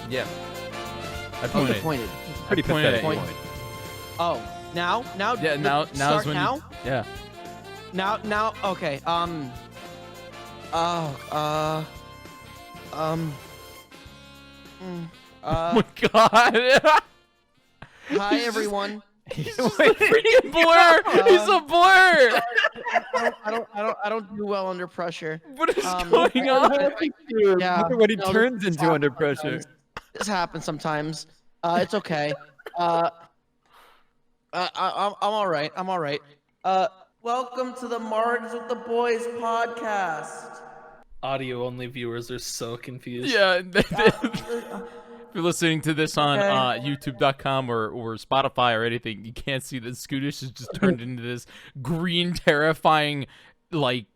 Yeah. I Oh, pointed. you pointed. Pretty pathetic. Point. Oh, now? Yeah, now start is when now? you. Yeah. Now, okay, oh, Oh my god. hi everyone. He's just a freaking blur. He's a blur. I don't do well under pressure. What is Um, going on? Yeah, Look at what he no, turns this into happens under pressure. sometimes. This happens sometimes. It's okay. I'm all right. I'm all right. Welcome to the Margs with the Boys podcast. Audio only viewers are so confused. Yeah. If you're listening to this on YouTube.com or Spotify or anything, you can't see that Scootish has just turned into this green, terrifying, like,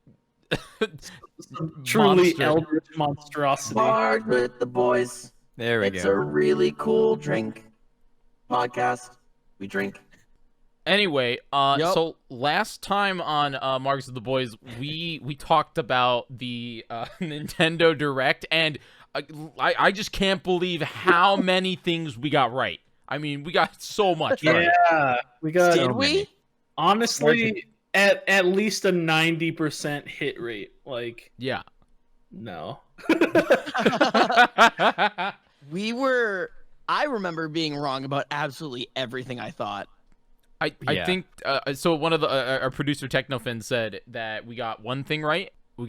Truly monster. eldritch monstrosity. Margs with the Boys. There we It's go. a really cool drink. Podcast. We drink. Anyway, Yup. so last time on Margs of the Boys, we talked about the Nintendo Direct, and I just can't believe how many things we got right. I mean, we got so much right. Yeah, we got. Did we? Honestly, at least a 90% hit rate. Like, Yeah. no. I remember being wrong about absolutely everything I thought. I Yeah. think so. One of the our producer Technofin said that we got one thing right. We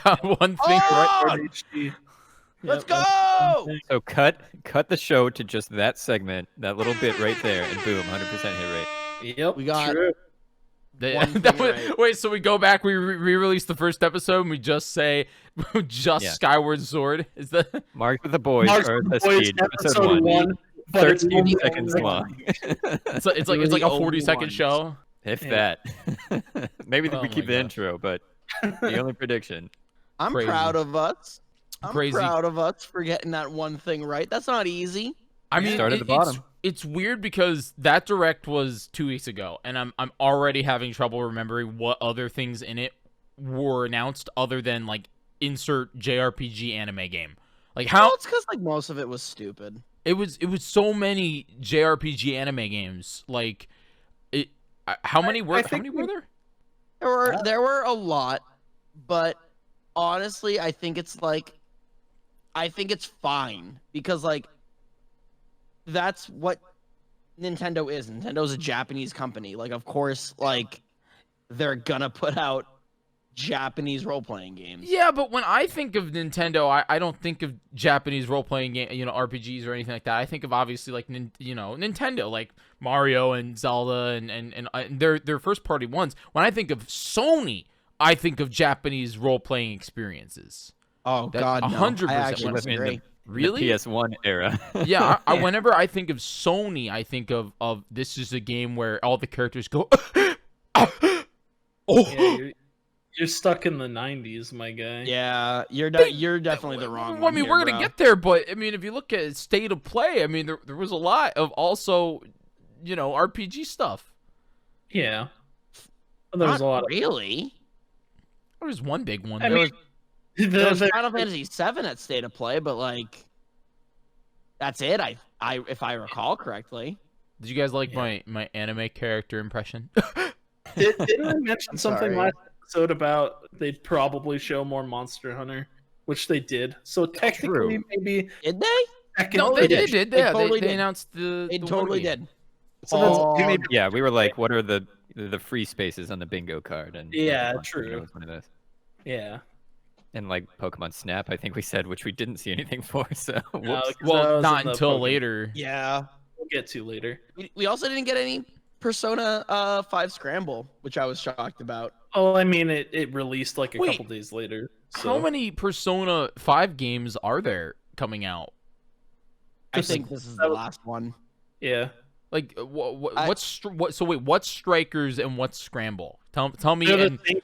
got one thing right. Oh! HD. Let's Yep, go! So cut the show to just that segment, that little bit right there, and boom, 100% hit rate. Yep, We got- true. One That thing was- right. Wait, so we go back, we re-release the first episode, and we just say just Yeah. Skyward Sword. Is that? Mark with the boys, Marks or with the the Boys, speed, episode 1. but it's 13 only seconds one. long. It's like We're it's like the a only 40-second ones. show. If Yeah. that. Maybe Oh we my keep the God. intro, but the only prediction. I'm Crazy. proud of us. I'm Crazy. proud of us for getting that one thing right. That's not easy. I mean, Start at the bottom. It's weird because that direct was 2 weeks ago, and I'm already having trouble remembering what other things in it were announced other than like insert JRPG anime game. Like how Well, it's because like most of it was stupid. it was so many JRPG anime games. Like it, how many were think there? There were a lot, but honestly, I think it's fine because like that's what Nintendo is. Nintendo's a Japanese company. Like, of course, like they're gonna put out Japanese role-playing games. Yeah, but when I think of Nintendo, I don't think of Japanese role-playing game, RPGs or anything like that. I think of obviously like Nintendo, like Mario and Zelda and their first-party ones. When I think of Sony, I think of Japanese role-playing experiences. Oh That- God, no. 100% I actually living in the- disagree. Really? The PS1 era. Yeah, whenever I think of Sony, I think of this is a game where all the characters go. Yeah, Oh. you're stuck in the 90s, my guy. Yeah, you're definitely the wrong I one. mean, here, we're gonna bro. get there, but I mean, if you look at State of Play, I mean, there was a lot of also, RPG stuff. Yeah. But there's Not a lot of. really. There was one big one. I There mean, was- There was the- Final Fantasy VII at State of Play, but like, that's it. I if I recall correctly. did you guys like Yeah. my anime character impression? Didn't I mention I'm something sorry. last episode about they'd probably show more Monster Hunter, which they did. So technically, True. maybe Did they? No, technically, they did. They Yeah, totally they did. announced the. They the totally one game. did. So that's- Oh, Yeah, we were like, what are the free spaces on the bingo card? And Yeah, Pokemon true. Bingo was one of those. Yeah. And like Pokemon Snap, I think we said, which we didn't see anything for. So No, whoops. 'cause that Well, was not in the until Pokemon- later. yeah. We'll get to later. We also didn't get any Persona 5 Scramble, which I was shocked about. Oh, I mean, it released like a Wait, couple days later. How So. many Persona 5 games are there coming out? I Just- think this is that the was- last one. Yeah. Like I- what's Strikers and what's Scramble? Tell me. They're the And, same thing.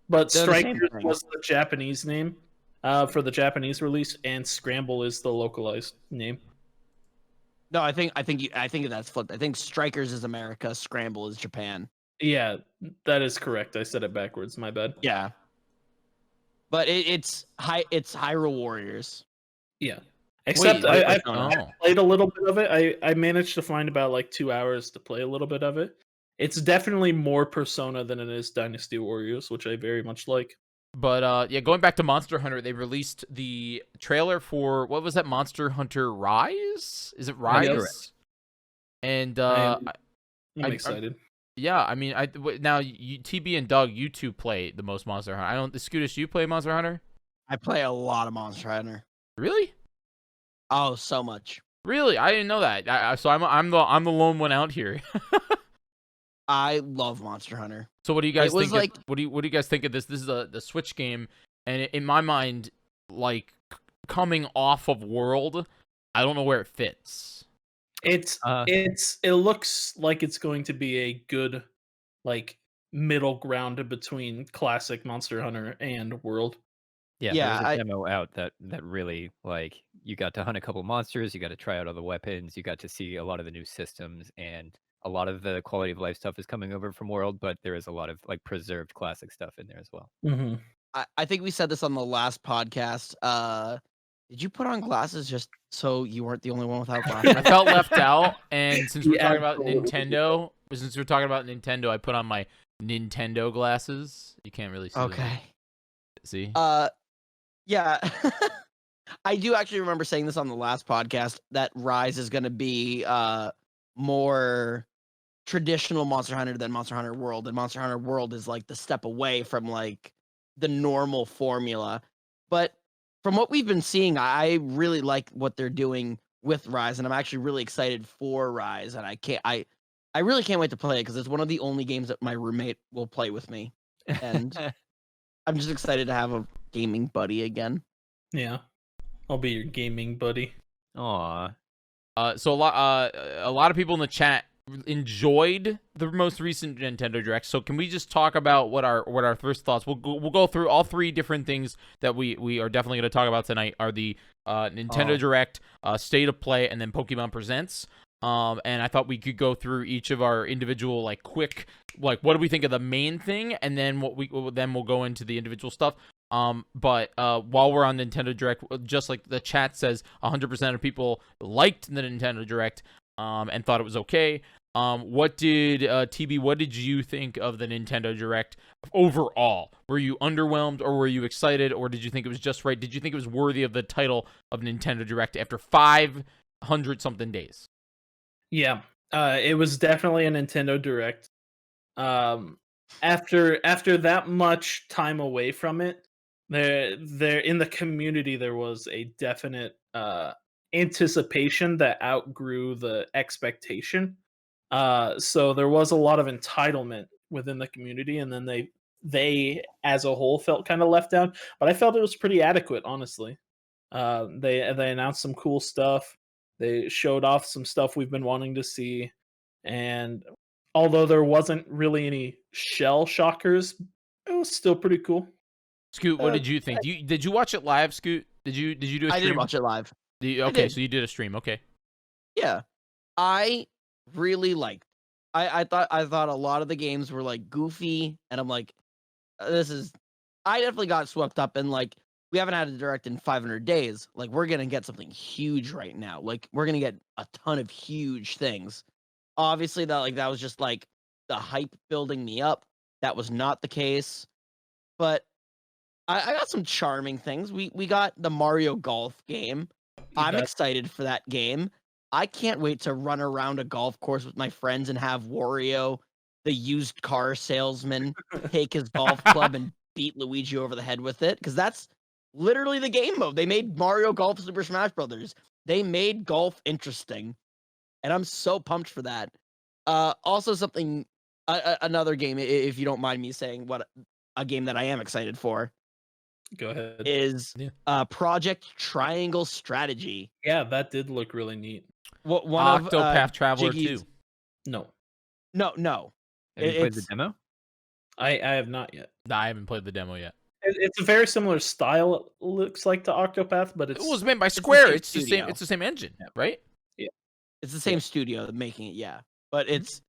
But They're the same Strikers thing. was the Japanese name for the Japanese release, and Scramble is the localized name. No, I think that's flipped. I think Strikers is America, Scramble is Japan. Yeah, that is correct. I said it backwards. My bad. Yeah. But it's Hyrule Warriors. Yeah, Except Wait, I oh. played a little bit of it. I managed to find about like 2 hours to play a little bit of it. It's definitely more Persona than it is Dynasty Warriors, which I very much like. But yeah, going back to Monster Hunter, they released the trailer for what was that? Monster Hunter Rise? Is it Rise? correct. And I'm I'm excited. yeah, I mean, now TB and Doug, you two play the most Monster Hunter. I don't. Scootish, you play Monster Hunter? I play a lot of Monster Hunter. Really? Oh, so much. Really? I didn't know that. So I'm the lone one out here. I love Monster Hunter. So what do you guys It was think? like- What do you guys think of this? This is the Switch game, and in my mind, like coming off of World, I don't know where it fits. It looks like it's going to be a good like middle ground between classic Monster Hunter and World. Yeah, Yeah, there was a demo out that really like you got to hunt a couple monsters, you got to try out all the weapons, you got to see a lot of the new systems, and a lot of the quality of life stuff is coming over from World, but there is a lot of like preserved classic stuff in there as well. Mm-hmm. I think we said this on the last podcast. Did you put on glasses just so you weren't the only one without glasses? I felt left out, and since we're Yeah, talking about absolutely. Nintendo, I put on my Nintendo glasses. You can't really see them. Okay. See? Yeah. I do actually remember saying this on the last podcast that Rise is going to be more traditional Monster Hunter than Monster Hunter World, and Monster Hunter World is like the step away from like the normal formula. But from what we've been seeing, I really like what they're doing with Rise, and I'm actually really excited for Rise, and I really can't wait to play it because it's one of the only games that my roommate will play with me, and I'm just excited to have a gaming buddy again. Yeah, I'll be your gaming buddy. Aw. So a lot of people in the chat enjoyed the most recent Nintendo Direct. So can we just talk about what our first thoughts? We'll go through all three different things that we are definitely going to talk about tonight. Are the Nintendo Direct, State of Play, and then Pokemon Presents. And I thought we could go through each of our individual like quick like what do we think of the main thing, and then we'll go into the individual stuff. But while we're on Nintendo Direct, just like the chat says, 100% of people liked the Nintendo Direct and thought it was okay. What did you think of the Nintendo Direct overall? Were you underwhelmed, or were you excited, or did you think it was just right? Did you think it was worthy of the title of Nintendo Direct after 500 something days? Yeah, it was definitely a Nintendo Direct. After that much time away from it, there in the community there was a definite anticipation that outgrew the expectation. So there was a lot of entitlement within the community, and then they as a whole felt kind of left down. But I felt it was pretty adequate, honestly. They announced some cool stuff. They showed off some stuff we've been wanting to see, and although there wasn't really any shell shockers, it was still pretty cool. Scoot, what did you think? Did you watch it live, Scoot? Did you do a stream? I didn't watch it live. Okay, so you did a stream. Okay. Yeah, I really liked. I thought a lot of the games were like goofy, and I'm like, this is. I definitely got swept up in like we haven't had a direct in 500 days. Like we're gonna get something huge right now. Like we're gonna get a ton of huge things. Obviously, that was just like the hype building me up. That was not the case, but I got some charming things. We got the Mario Golf game. I'm excited for that game. I can't wait to run around a golf course with my friends and have Wario, the used car salesman, take his golf club and beat Luigi over the head with it. Because that's literally the game mode. They made Mario Golf Super Smash Brothers. They made golf interesting. And I'm so pumped for that. Also something, another game, if you don't mind me saying what a game that I am excited for. Go ahead. Is Project Triangle Strategy. Yeah, that did look really neat. One Octopath Traveler Jyggy's... 2. No. Have you played the demo? I have not yet. Nah, I haven't played the demo yet. It's a very similar style, it looks like, to Octopath, but It was made by Square. It's the studio. same. It's the same engine, right? Yeah. It's the same studio making it, yeah. But it's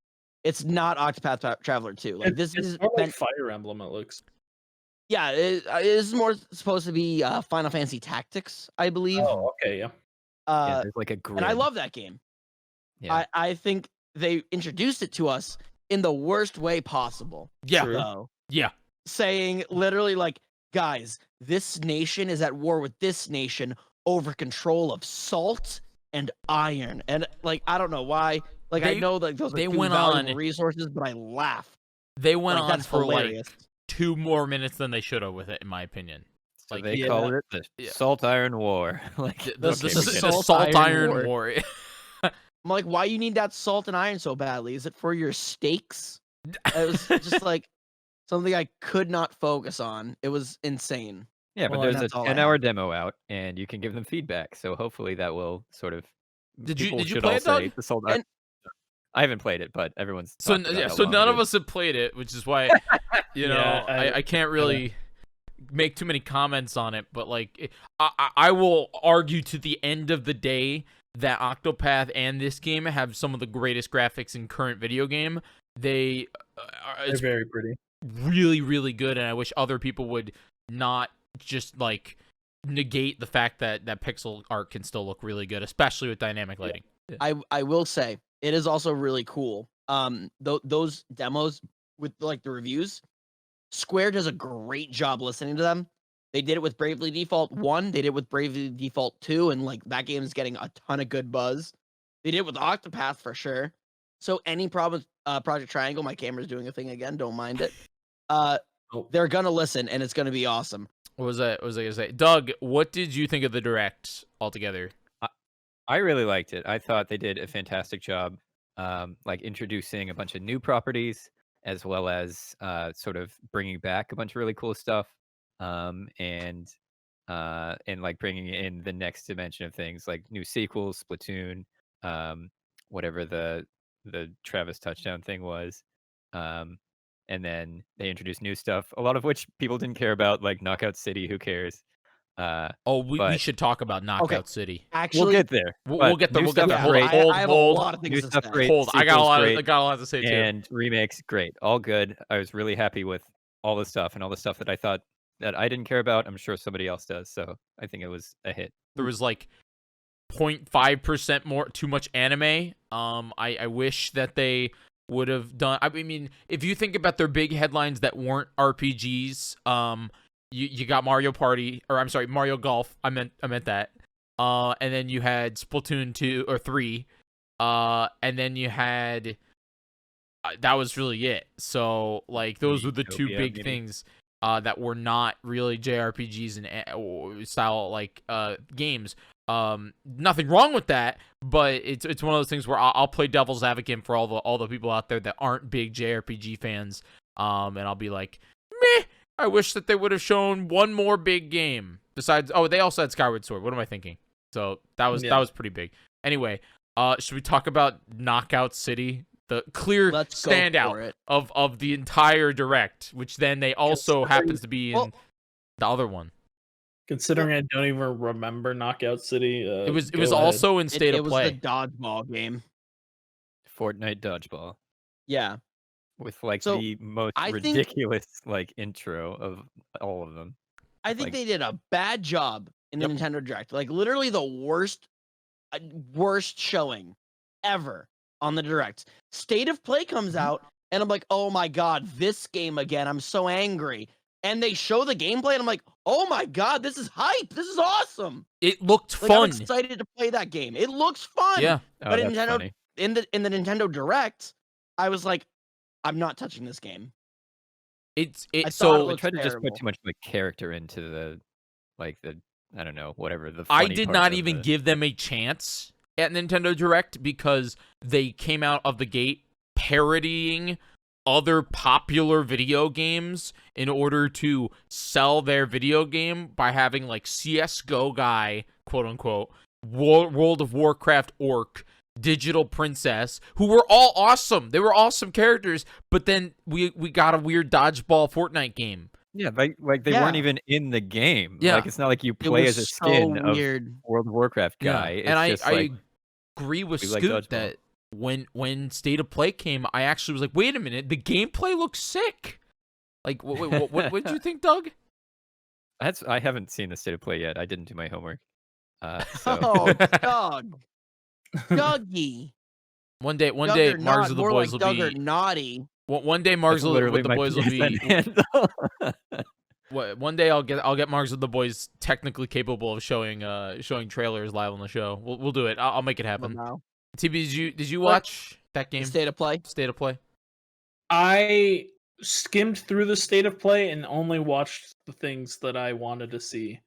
not Octopath Traveler 2. Like this is more like Fire Emblem. It looks. Yeah, it is more supposed to be Final Fantasy Tactics, I believe. Oh, okay, yeah. there's like a grid. And I love that game. Yeah. I think they introduced it to us in the worst way possible. Yeah. True. Though, Yeah. saying literally like, guys, this nation is at war with this nation over control of salt and iron. And like, I don't know why. Like, I They- know like those are they two went valuable on- resources, but I laugh. They went Like, on that's for hilarious. like 2 more minutes than they should have with it, in my opinion. So Like, they yeah. called it the Yeah. Salt Iron War. Like The, The okay, we get it. Salt Salt Iron Iron War. War. I'm like, why you need that salt and iron so badly? Is it for your steaks? It was just like something I could not focus on. It was insane. Yeah, but Well, there's a that's all I 10-hour have. demo out, and you can give them feedback. So hopefully that will sort of. Did you people should play all it, Doug? say the Salt And- Iron. I haven't played it, but everyone's So talked about yeah, how so long none it of is. us have played it, which is why you know Yeah, I can't really make too many comments on it. But like, I will argue to the end of the day that Octopath and this game have some of the greatest graphics in current video game. They're It's very pretty. really, really good, and I wish other people would not just like negate the fact that pixel art can still look really good, especially with dynamic lighting. I will say it is also really cool. Those demos with like the reviews, Square does a great job listening to them. They did it with Bravely Default 1, they did it with Bravely Default 2, and like that game is getting a ton of good buzz. They did it with Octopath for sure. So any problem with Project Triangle, my camera's doing a thing again, don't mind it. They're gonna listen and it's gonna be awesome. What was I gonna say? Doug, what did you think of the direct altogether? I really liked it. I thought they did a fantastic job, like introducing a bunch of new properties, as well as sort of bringing back a bunch of really cool stuff, and like bringing in the next dimension of things, like new sequels, Splatoon, whatever the Travis touchdown thing was, and then they introduced new stuff, a lot of which people didn't care about, like Knockout City. Who cares? We but- should talk about Knockout City. Actually, We'll get there. We'll but get there. new We'll get stuff there. yeah, Hold great. on, hold, I have hold, a lot of things New to stuff say. great. hold. I got a Sequels lot. great. I got a lot to say too. And remakes, great, all good. I was really happy with all the stuff, and all the stuff that I thought that I didn't care about, I'm sure somebody else does. So I think it was a hit. There was like 0.5% more too much anime. I wish that they would have done. I mean, if you think about their big headlines that weren't RPGs, you got Mario Party, or I'm sorry, Mario Golf. I meant that. And then you had Splatoon 2 or 3. And then you had that was really it. So like those were the two Utopia, big maybe. things that were not really JRPGs and style like games. Nothing wrong with that, but it's one of those things where I'll play devil's advocate for all the people out there that aren't big JRPG fans. And I'll be like, meh. I wish that they would have shown one more big game besides. Oh, they also had Skyward Sword. What am I thinking? So that was pretty big. Anyway, should we talk about Knockout City, the clear Let's go for standout it. of the entire direct, which then they also happens to be in well- the other one. Considering I don't even remember Knockout City, It was go ahead. also in State it of was Play. the dodgeball game. Fortnite Dodgeball Yeah. with like So, the most I think- ridiculous like intro of all of them. I think Like- they did a bad job in the Yep. Nintendo Direct. Like literally the worst showing ever on the Direct. State of Play comes out and I'm like, "Oh my god, this game again. I'm so angry." And they show the gameplay and I'm like, "Oh my god, this is hype. This is awesome." It looked Like I'm fun. excited to play that game. It looks fun. Yeah. Oh, But in that's Nintendo- funny. In the Nintendo Direct, I was like, "I'm not touching this game." I It's thought it so They looked tried to just terrible. put too much like character into the I don't know, whatever the. I funny did parts not of even the- give them a chance at Nintendo Direct because they came out of the gate parodying other popular video games in order to sell their video game by having like CS:GO guy, quote unquote, World of Warcraft orc, Digital Princess, who were all awesome. They were awesome characters, but then we got a weird dodgeball Fortnite game. Yeah, like they Yeah. weren't even in the game. Yeah. Like it's not like you It play was as a so skin of weird. World of Warcraft guy. It's and just I like agree with we like Scoot dodgeball. that when State of Play came, I actually was like, wait a minute, the gameplay looks sick. Like, what did you think, Doug? I haven't seen the State of Play yet. I didn't do my homework. So Oh, Doug. Dougie. One day, Doug or Margs not, with the more boys like will Doug be. or naughty. One day, that's Margs literally with the my boys will be. PSN handle. One day I'll get Margs with the boys technically capable of showing trailers live on the show. We'll do it. I'll make it happen. Wow. TB, did you What? watch that The game? state of play. State of Play. I skimmed through the state of play and only watched the things that I wanted to see,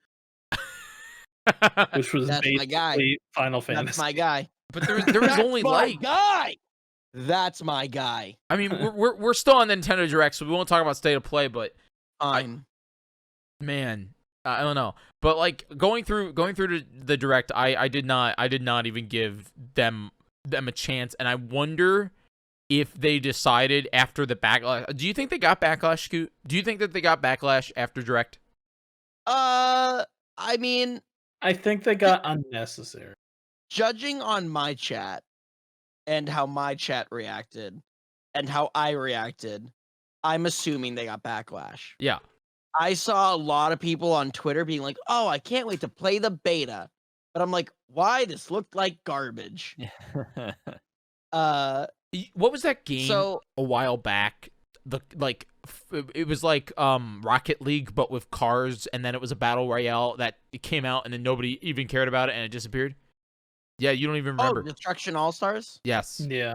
which was That's my guy. basically Final Fantasy. That's my guy. But there was That's only my like. guy. That's my guy. I mean, we're still on Nintendo Direct, so we won't talk about State of Play. But man, I don't know. But like going through the Direct, I did not even give them a chance, and I wonder if they decided after the backlash. Do you think they got backlash, Scoot? Do you think that they got backlash after Direct? I mean, I think they got unnecessary. judging on my chat and how my chat reacted and how I reacted, I'm assuming they got backlash. Yeah. I saw a lot of people on Twitter being like, "Oh, I can't wait to play the beta." But I'm like, "Why? This looked like garbage." What was that game So a while back? It was like Rocket League but with cars, and then it was a battle royale that it came out and then nobody even cared about it and it disappeared. Yeah, you don't even remember. Destruction All Stars? Yes. Yeah.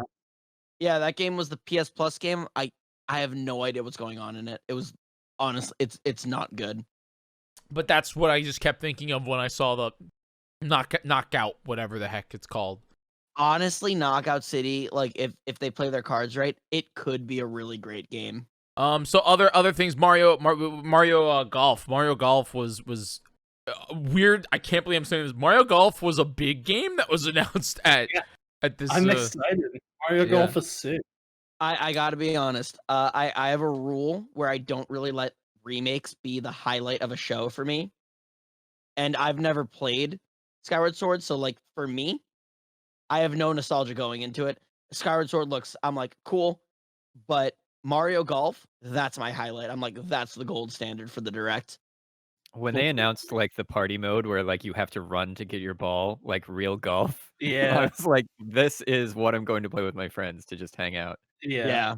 Yeah, that game was the PS Plus game. I have no idea what's going on in it. It was honestly it's not good. But that's what I just kept thinking of when I saw the knockout, whatever the heck it's called. Honestly, Knockout City, like if they play their cards right, it could be a really great game. So other things, Mario Golf. Mario Golf was weird. I can't believe I'm saying this. Mario Golf was a big game that was announced at this. I'm excited. Mario Golf is sick. I gotta be honest. I have a rule where I don't really let remakes be the highlight of a show for me. And I've never played Skyward Sword, so like for me, I have no nostalgia going into it. Skyward Sword I'm like, cool, but Mario Golf, that's my highlight. I'm like, that's the gold standard for the Direct. When they announced like the party mode where like you have to run to get your ball, like real golf, I Yeah. was like, this is what I'm going to play with my friends to just hang out. Yeah.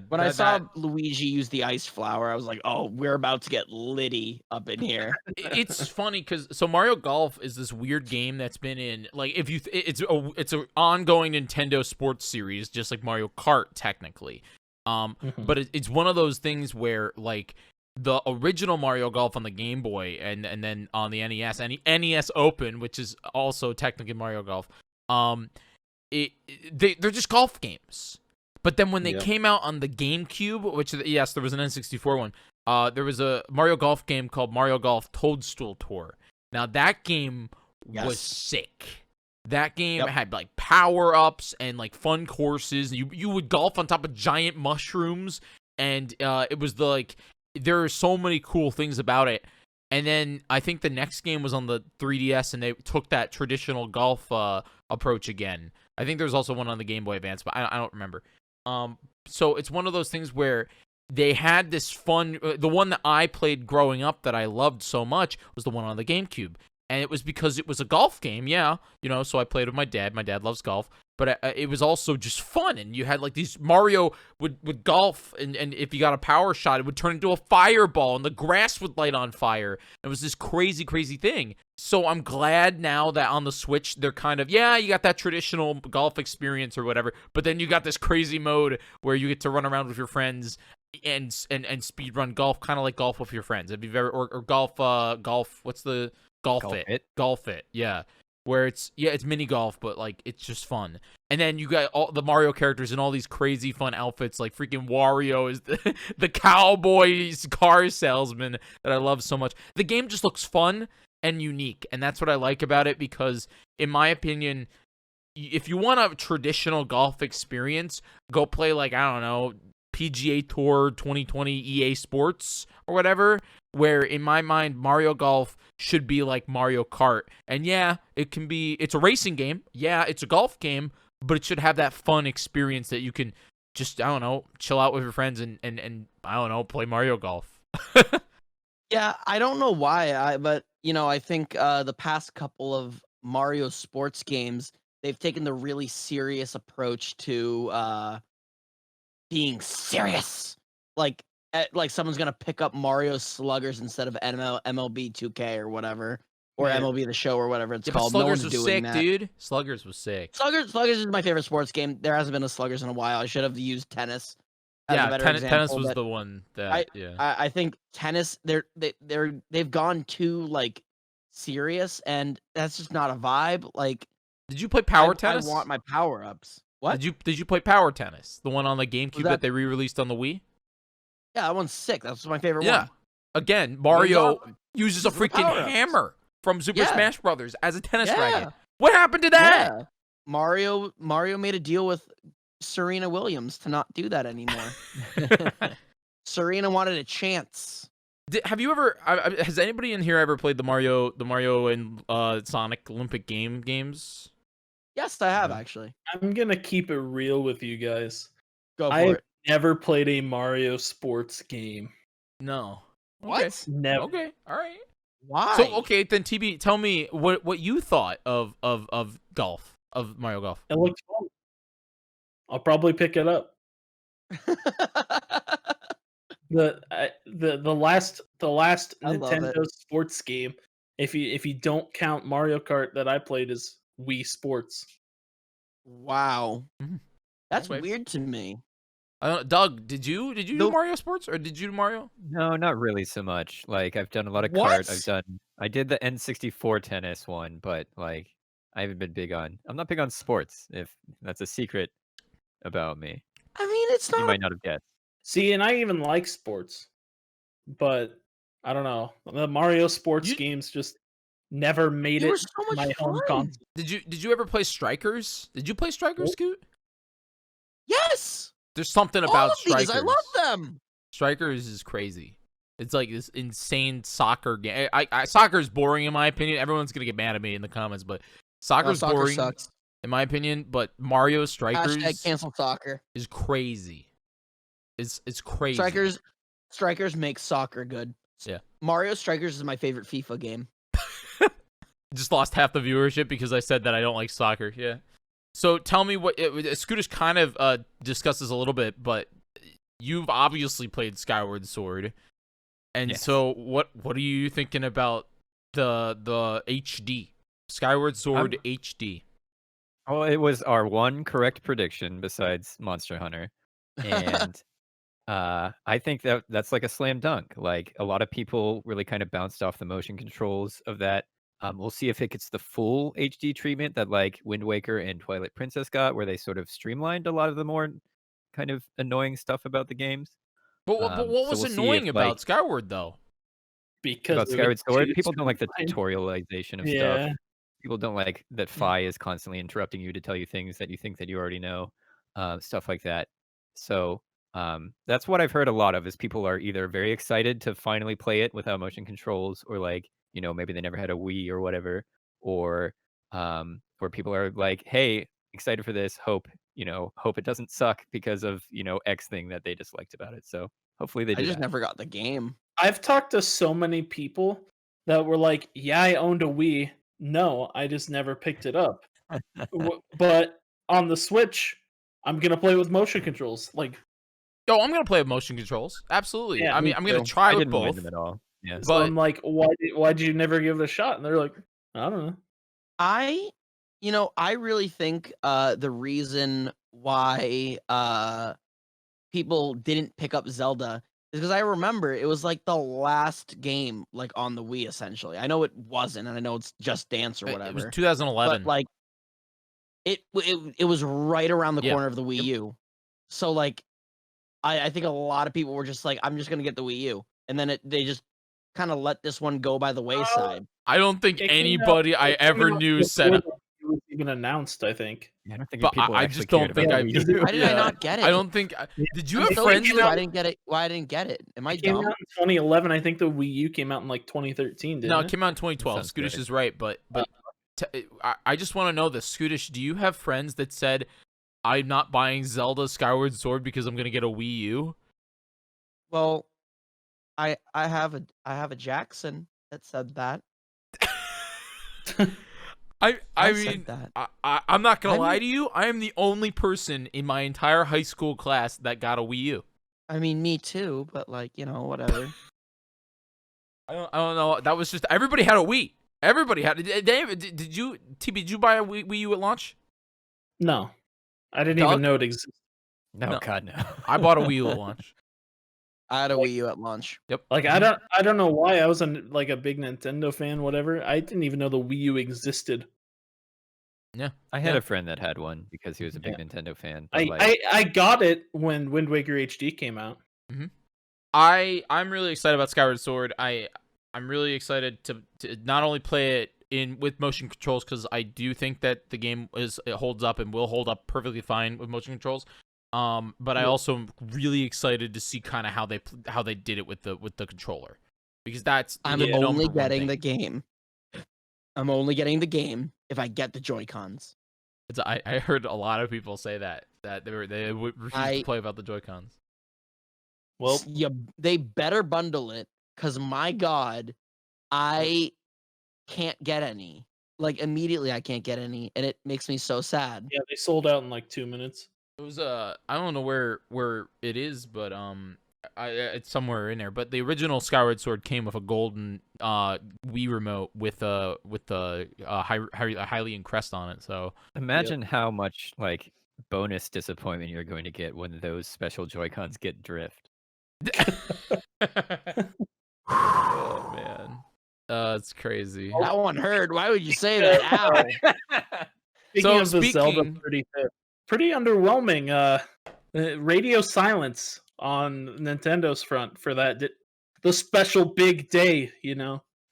When I saw Luigi use the ice flower, I was like, oh, we're about to get litty up in here. It's funny because Mario Golf is this weird game that's been in like it's an ongoing Nintendo sports series, just like Mario Kart technically. But it's one of those things where like the original Mario Golf on the Game Boy and then on the NES and NES Open, which is also technically Mario Golf, they're just golf games. But then when they came out on the GameCube, which yes, there was an N64 one. There was a Mario Golf game called Mario Golf Toadstool Tour. Now that game was sick. That game had like power-ups and like fun courses. You would golf on top of giant mushrooms, and it was there are so many cool things about it. And then I think the next game was on the 3DS, and they took that traditional golf approach again. I think there's also one on the Game Boy Advance, but I don't remember. So it's one of those things where they had this fun. The one that I played growing up that I loved so much was the one on the GameCube. And it was because it was a golf game, so I played with my dad. My dad loves golf, but it was also just fun. And you had like these Mario would golf, and if you got a power shot, it would turn into a fireball, and the grass would light on fire. It was this crazy, crazy thing. So I'm glad now that on the Switch, they're kind of, you got that traditional golf experience or whatever, but then you got this crazy mode where you get to run around with your friends and speed run golf, kind of like golf with your friends. It'd be or golf. What's the Golf It, yeah. Where it's mini golf, but like it's just fun. And then you got all the Mario characters in all these crazy fun outfits, like freaking Wario is the cowboy's car salesman that I love so much. The game just looks fun and unique, and that's what I like about it, because in my opinion, if you want a traditional golf experience, go play like, I don't know, PGA Tour 2020 EA Sports or whatever, where in my mind Mario Golf should be like Mario Kart. And it's a racing game, it's a golf game, but it should have that fun experience that you can just, I don't know, chill out with your friends and I don't know, play Mario Golf. Yeah, I don't know why, but I think the past couple of Mario sports games, they've taken the really serious approach to being serious. Like someone's gonna pick up Mario Sluggers instead of MLB 2K or whatever, or Yeah. MLB The Show or whatever it's Yeah, but called. No Sluggers one's was doing sick, that. dude. Sluggers was sick. Sluggers is my favorite sports game. There hasn't been a Sluggers in a while. I should have used tennis as a Yeah, better tennis example. was But the one that. I, Yeah. I think tennis they've gone too like serious, and that's just not a vibe. Like Did you play power I tennis? want my power ups. What? Did you play power tennis? The one on the GameCube that- that they re-released on the Wii? Yeah, that one's sick. That's my favorite Yeah. one. Again, Mario awesome. uses a Uses the freaking power-ups. hammer from Super Yeah. Smash Brothers as a tennis Yeah. racket. What happened to that? Yeah. Mario made a deal with Serena Williams to not do that anymore. Serena wanted a chance. Have you ever? Has anybody in here ever played the Mario and Sonic Olympic games? Yes, I have No. actually. I'm gonna keep it real with you guys. Go for I've it. never played a Mario sports game. No. What? Okay. Never. Okay. All right. Why? So okay, then TB, tell me what you thought of golf, of Mario Golf. It looks fun. I'll probably pick it up. The last I love Nintendo it. sports game, if you don't count Mario Kart that I played, is Wii Sports. Wow. Mhm. That's Okay. weird to me. Doug, did you do Nope. Mario Sports, or did you do Mario? No, not really so much. Like I've done a lot of What? kart. I did the N64 tennis one, but like I haven't been big on. I'm not big on sports. If that's a secret about me, I mean, it's you not. might not have guessed. See, and I even like sports, but I don't know. The Mario sports You- games just never made They it were so to much my home fun. console. Did you ever play Strikers? Did you play Strikers, Nope. Scoot? Yes. There's something All about of these, Strikers. I love them. Strikers is crazy. It's like this insane soccer game. Soccer's boring in my opinion. Everyone's gonna get mad at me in the comments, but soccer's Soccer boring sucks. in my opinion. But Mario Strikers Hashtag cancel soccer. is crazy. It's crazy. Strikers make soccer good. Yeah. Mario Strikers is my favorite FIFA game. Just lost half the viewership because I said that I don't like soccer. Yeah. So tell me what Scooter's kind of discusses a little bit, but you've obviously played Skyward Sword, and Yes. so what are you thinking about the HD Skyward Sword HD? Well, it was our one correct prediction besides Monster Hunter, and I think that's like a slam dunk. Like a lot of people really kind of bounced off the motion controls of that. We'll see if it gets the full HD treatment that like Wind Waker and Twilight Princess got, where they sort of streamlined a lot of the more kind of annoying stuff about the games. But what So was we'll see annoying if, about like, Skyward though? Because about of Skyward its Sword, cheats people don't like the online. tutorialization of Yeah. stuff. People don't like that Fi is constantly interrupting you to tell you things that you think that you already know, stuff like that. So that's what I've heard a lot of is people are either very excited to finally play it without motion controls, or like maybe they never had a Wii or whatever, or people are like, hey, excited for this, hope it doesn't suck because of X thing that they disliked about it. So hopefully they I do just that. never got the game. I've talked to so many people that were like, "Yeah, I owned a Wii. No, I just never picked it up." But on the Switch, I'm gonna play with motion controls. Like, Oh, I'm gonna play with motion controls. Absolutely. Yeah, I mean, me I'm gonna too. try I with didn't win both. them at all. Yeah. so But I'm like, why did you never give it a shot? And they're like, I don't know. I really think the reason why people didn't pick up Zelda is because I remember it was like the last game like on the Wii essentially. I know it wasn't, and I know it's Just Dance or it was whatever. 2011. But like it was right around the Yeah. corner of the Wii U. So like I think a lot of people were just like, I'm just gonna get the Wii U. And then they just kind of let this one go by the wayside. I don't think It came anybody I it came ever out knew before said. the Wii was even announced, I think. Yeah, I don't think But people I actually just don't cared think about I. the Wii U. Why did I not get it? I don't think. Did you I'm have still friends confused that? why I didn't get it. Why I didn't get it? Am I It came dumb? out in 2011. I think the Wii U came out in like 2013. Didn't No, it? it came out in 2012. Sounds Scootish right. is right, but I just want to know this. Scootish, do you have friends that said, "I'm not buying Zelda Skyward Sword because I'm gonna get a Wii U"? Well, I have a Jackson that said that. I I mean, said that. I'm not gonna I'm- lie to you. I am the only person in my entire high school class that got a Wii U. I mean, me too, but like, whatever. I don't know. That was just everybody had a Wii. Everybody had. Did you TB? Did you buy a Wii U at launch? No, I didn't Doug? even know it existed. No, No. God, no. I bought a Wii U at launch. I had a Wii U at launch. Yep. Like I don't know why I was a big Nintendo fan. Whatever. I didn't even know the Wii U existed. Yeah. I had Yeah. a friend that had one because he was a big Nintendo fan. But I, like, I got it when Wind Waker HD came out. I'm really excited about Skyward Sword. I'm really excited to not only play it with motion controls because I do think that the game it holds up and will hold up perfectly fine with motion controls. But I also am really excited to see kind of how they did it with the controller because that's I'm the only number one getting thing. the game. I'm only getting the game if I get the Joy-Cons. I heard a lot of people say that they would refuse to play without the Joy-Cons. Well, They better bundle it, because my God, I can't get any. Like, immediately I can't get any, and it makes me so sad. yeah, they sold out in like 2 minutes. It was I don't know where it is, but it's somewhere in there. But the original Skyward Sword came with a golden Wii remote with a Hylian crest on it. So imagine how much like bonus disappointment you're going to get when those special Joy-Cons get drift. oh man, it's crazy. That one hurt. Why would you say that? Ow. Speaking of the speaking- Zelda 35th, pretty underwhelming. Radio silence on Nintendo's front for that. The special big day,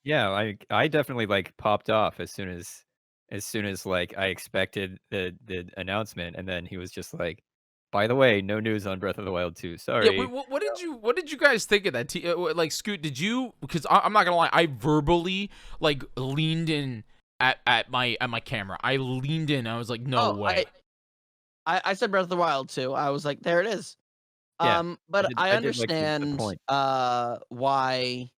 Yeah, I definitely like popped off as soon as like I expected the announcement, and then he was just like, by the way, no news on Breath of the Wild 2. Sorry. Yeah, what did you guys think of that? Like Scoot, did you? Because I'm not gonna lie, I verbally like leaned in at my camera. I leaned in. I was like, no way. I said Breath of the Wild too. I was like, there it is. Yeah, But I I did like the understand point. why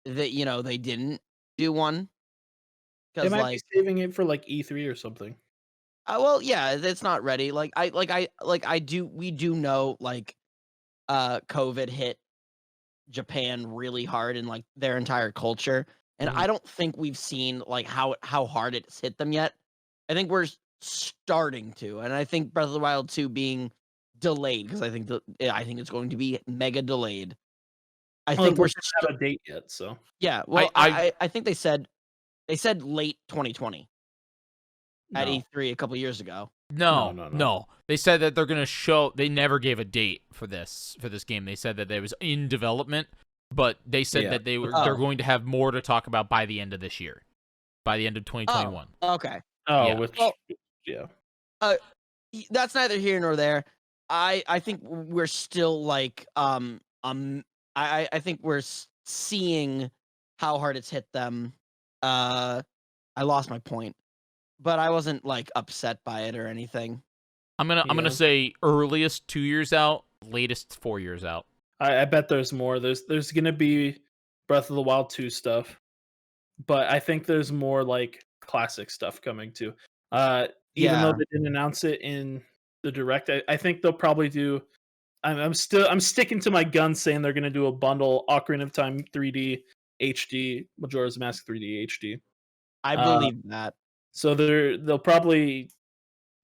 they didn't do one. They Because might be saving it for like E3 or something. well, yeah, it's not ready. We do know like COVID hit Japan really hard in like their entire culture, and I don't think we've seen like how hard it's hit them yet. I think we're starting to, and I think Breath of the Wild 2 being delayed because I think it's going to be mega delayed. I think we we're don't have a date yet, so yeah. Well, I think they said late 2020 at no. E3 a couple years ago. No. They said that they're gonna show. They never gave a date for this game. They said that it was in development, but they said Yeah. that they're going to have more to talk about by the end of this year, by the end of 2021. Okay. Oh, Yeah. Well, yeah. That's neither here nor there. I think we're still like I think we're seeing how hard it's hit them. I lost my point, but I wasn't like upset by it or anything. I'm gonna say earliest 2 years out, latest 4 years out. I bet there's more. There's gonna be Breath of the Wild 2 stuff, but I think there's more like classic stuff coming too. Even though they didn't announce it in the direct, I think they'll probably do. I'm sticking to my guns saying they're gonna do a bundle: Ocarina of Time 3D HD, Majora's Mask 3D HD. I believe that. So they'll probably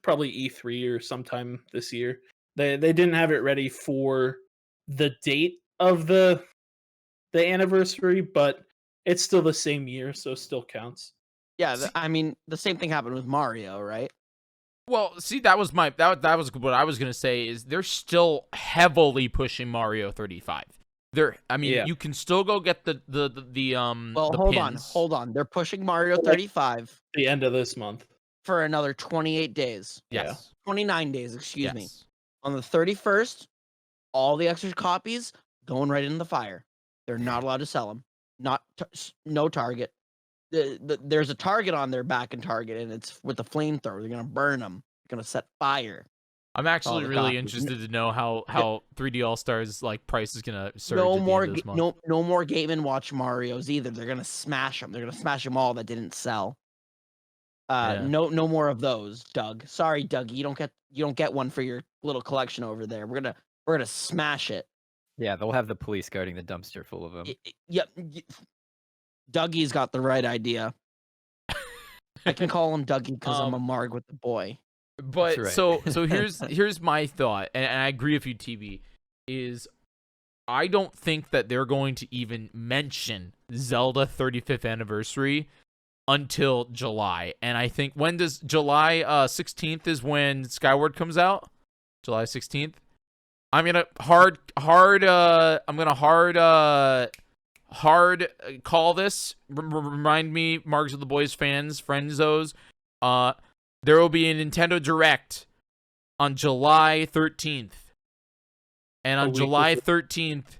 E3 or sometime this year. They didn't have it ready for the date of the anniversary, but it's still the same year, so it still counts. Yeah, I mean the same thing happened with Mario, right? Well, see, that was what I was gonna say. Is they're still heavily pushing Mario 35. You can still go get the Well, the hold on. They're pushing Mario 35 The end of this month. for another 28 days. Yes. 29 days, excuse me. Yes. On the 31st, all the extra copies going right in the fire. They're not allowed to sell them. No Target. There's a target on their back in Target, and it's with the flamethrower. They're gonna burn them. They're gonna set fire. I'm actually the really copies. interested to know how 3D All Stars like price is gonna surge. No at the more, end of this month. no more Game and Watch Mario's either. They're gonna smash them. They're gonna smash them all that didn't sell. Yeah. No more of those, Doug. Sorry, Doug. You don't get one for your little collection over there. We're gonna smash it. Yeah, they'll have the police guarding the dumpster full of them. Yep. Dougie's got the right idea. I can call him Dougie because I'm a Marg with the boy. But right. so here's my thought, and I agree with you, TV, is I don't think that they're going to even mention Zelda 35th anniversary until July. And I think when does July 16th is when Skyward comes out? July 16th. I'm gonna hard call this. Remind me, Margs of the Boys fans, friendzos. There will be a Nintendo Direct on July 13th. And on July 13th,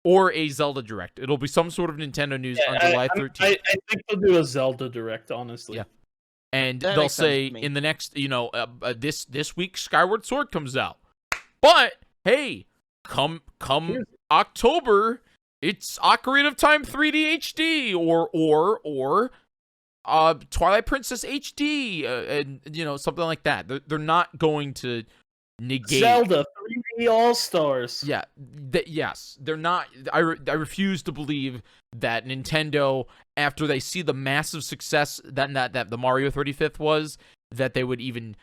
or a Zelda Direct. It'll be some sort of Nintendo news on July 13th. I think they'll do a Zelda Direct, honestly. Yeah. And That they'll makes sense say to me. in the next, this week Skyward Sword comes out. But hey, come October, it's Ocarina of Time 3D HD or Twilight Princess HD, and something like that. They're not going to negate Zelda 3D All Stars. Yeah, yes, they're not. I refuse to believe that Nintendo, after they see the massive success that the Mario 35th was, that they would even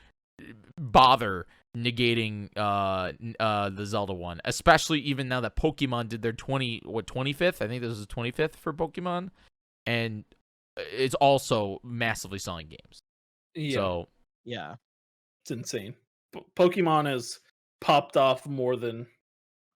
bother negating the Zelda one, especially even now that Pokemon did their 25th. I think this is 25th for Pokemon, and it's also massively selling games. Yeah. So Yeah. It's insane. Pokemon has popped off more than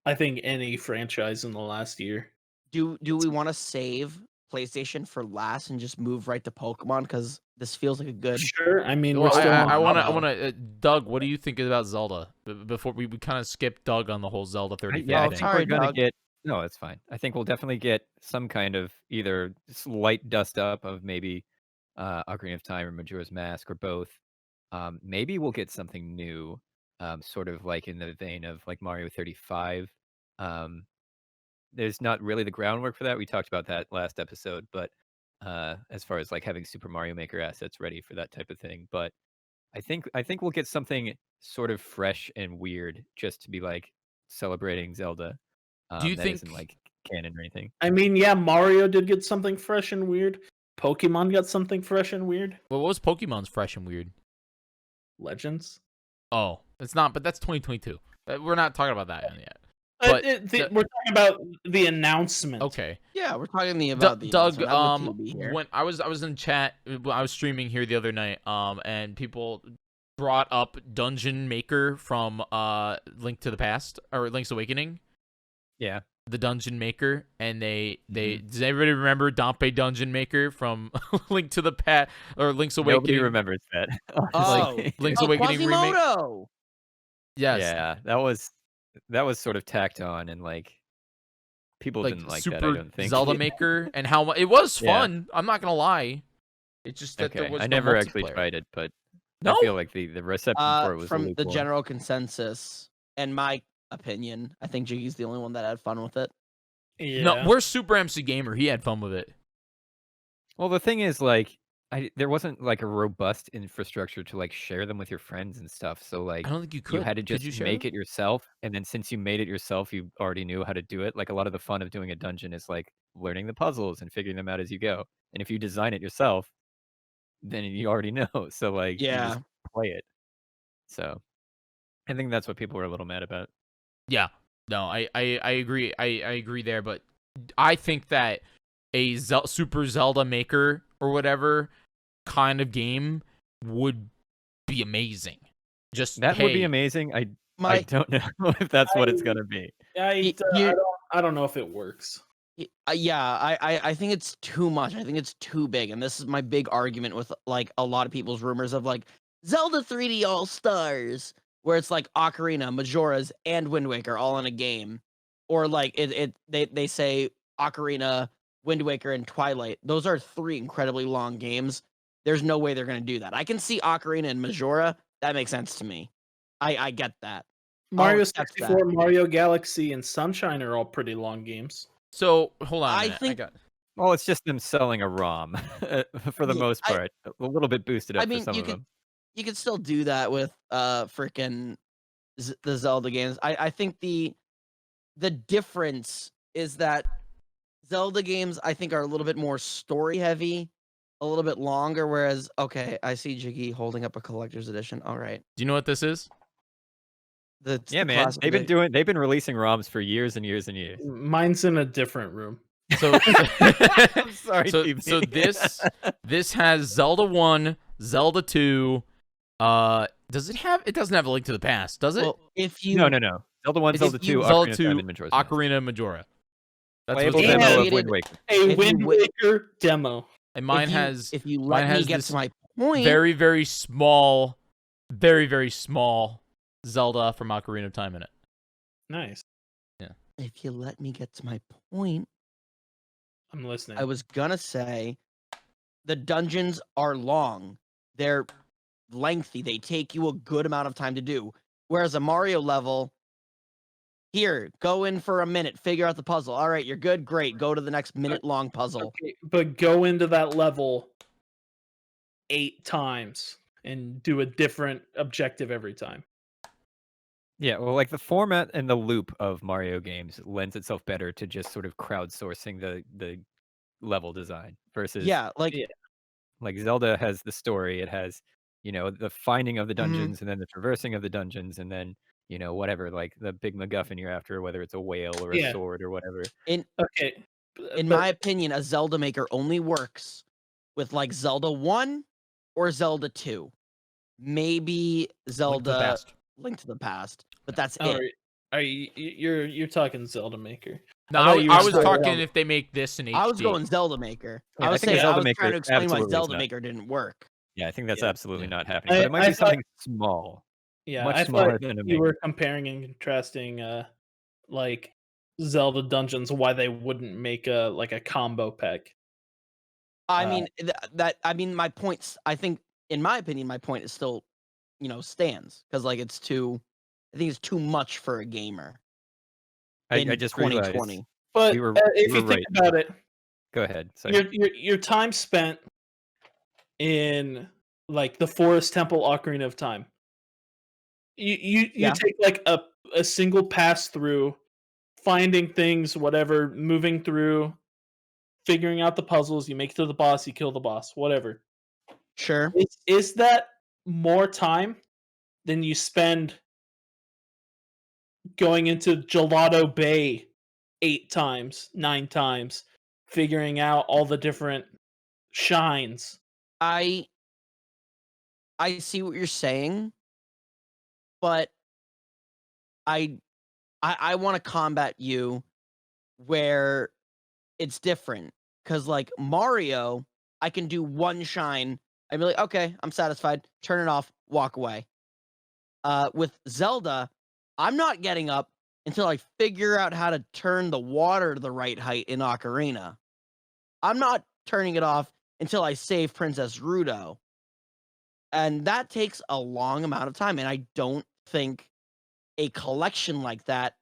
I think any franchise in the last year. Do we want to save PlayStation for last and just move right to Pokemon? Because this feels like a good. Sure. I mean, well, we're still I want combo. to Doug, what do you think about Zelda? Before we kind of skipped Doug on the whole Zelda 35th Yeah, I Oh, think thing. sorry, we're gonna Doug. get. No, it's fine. I think we'll definitely get some kind of either slight dust up of maybe Ocarina of Time or Majora's Mask or both. Maybe we'll get something new, sort of like in the vein of like Mario 35. There's not really the groundwork for that. We talked about that last episode, but as far as like having Super Mario Maker assets ready for that type of thing, but I think we'll get something sort of fresh and weird just to be like celebrating Zelda. Do you that think- isn't like canon or anything. I mean, yeah, Mario did get something fresh and weird. Pokemon got something fresh and weird. Well, what was Pokemon's fresh and weird? Legends. Oh, it's not, but that's 2022. We're not talking about that yet. But But we're talking about the announcement. Okay. Yeah, we're talking about the Doug, announcement. I'm with TB here. when I was in chat, I was streaming here the other night, and people brought up Dungeon Maker from Link to the Past or Link's Awakening, Yeah. the Dungeon Maker, and they does everybody remember Dompe Dungeon Maker from Link to the Past or Link's Awakening? Nobody remembers that. Oh. honestly. Link's Awakening remake. Quasimodo! Yes. Yeah, that was sort of tacked on and like people Like didn't like Super that. I don't think. Zelda Maker, and how it was Yeah. fun. I'm not gonna lie. It's just that there Okay, was I no never actually multiplayer. tried it, but No? I feel like the reception for it was From really the poor. general consensus, and my opinion, I think Jiggy's the only one that had fun with it. Yeah. No, we're Super MC Gamer. He had fun with it. Well, the thing is, like, there wasn't like a robust infrastructure to like share them with your friends and stuff. So like, I don't think you could. you had to Could just you share make them? it yourself, and then since you made it yourself, you already knew how to do it. Like a lot of the fun of doing a dungeon is like learning the puzzles and figuring them out as you go. And if you design it yourself, then you already know. So like, you Yeah. just play it. So I think that's what people were a little mad about. Yeah. No, I agree. I agree there, but I think that a Super Zelda Maker or whatever kind of game would be amazing. Just That would be hey, amazing. I My don't know if that's what it's gonna be. I don't know if it works. yeah, I think it's too much. I think it's too big, and this is my big argument with like a lot of people's rumors of like Zelda 3D All Stars, where it's like Ocarina, Majora's, and Wind Waker all in a game, or like they say Ocarina, Wind Waker, and Twilight. Those are 3 incredibly long games. There's no way they're gonna do that. I can see Ocarina and Majora. That makes sense to me. I get that. Mario accept 64, that. Mario Galaxy, and Sunshine are all pretty long games. So hold on a I minute. think- Well, it's just them selling a ROM for the Yeah, most part. A little bit boosted up I mean, for some you of could them. you could still do that with freaking the Zelda games. I think the difference is that Zelda games I think are a little bit more story heavy, a little bit longer. Whereas, okay, I see Jyggy holding up a collector's edition. All right, Do you know what this is? Yeah, the man. classic They've been releasing ROMs for years and years and years. Mine's in a different room. So, I'm sorry, so TB. this has Zelda 1, Zelda 2. Does it have? It doesn't have a Link to the Past, does it? Well, if you No. Zelda 1, If Zelda 2, you- Ocarina Zelda of 2, Time, and Majora's Mask. Ocarina of Majora. That's Playable what's And- demo of created- Wind Waker. A If you Wind wi- Waker demo. And mine has if you mine let me has get this to my point, very, very small, very small Zelda from Ocarina of Time in it. Nice. if you let me get to my point, I'm listening. I was gonna say the dungeons are long. They're lengthy. They take you a good amount of time to do. Whereas a Mario level, here, go in for a minute, figure out the puzzle. All right, you're good, great. Go to the next minute-long puzzle. Okay, but go into that level 8 times and do a different objective every time. Yeah, well, like the format and the loop of Mario games lends itself better to just sort of crowdsourcing the level design versus Yeah, like Yeah. like Zelda has the story. It has, the finding of the dungeons and then the traversing of the dungeons and then, whatever, like the big MacGuffin you're after, whether it's a whale or a Yeah. sword or whatever. Okay. in my opinion, a Zelda maker only works with like Zelda 1 or Zelda 2. Maybe Link to the Zelda Past. Link to the Past, but that's All it. right. Are you're talking Zelda Maker? No, I thought you were I was talking talking about- if they make this in HD. I was going Zelda Maker. Yeah, I I was think saying Zelda I was Maker trying to explain why absolutely is Zelda not. Maker didn't work. Yeah, I think that's Yeah. absolutely not happening. But it might I be something small. Yeah, Much I smaller thought than a you were Maker. comparing and contrasting like Zelda dungeons, why they wouldn't make a combo pack. I Uh, mean, my points. I think, in my opinion, my point is still, stands because like it's too. I think it's too much for a gamer. I in just 2020. realized. But We were- if we you were think right. about it, Go ahead. Sorry. your time spent in like the Forest Temple Ocarina of Time. You Yeah. take like a single pass through, finding things, whatever, moving through, figuring out the puzzles, you make it to the boss, you kill the boss, whatever. Sure. Is that more time than you spend going into Gelato Bay 8 times, 9 times, figuring out all the different shines? I see what you're saying, but I want to combat you where it's different because like Mario, I can do one shine. I'd be like, okay, I'm satisfied. Turn it off, walk away. With Zelda, I'm not getting up until I figure out how to turn the water to the right height in Ocarina. I'm not turning it off until I save Princess Ruto. And that takes a long amount of time. And I don't think a collection like that.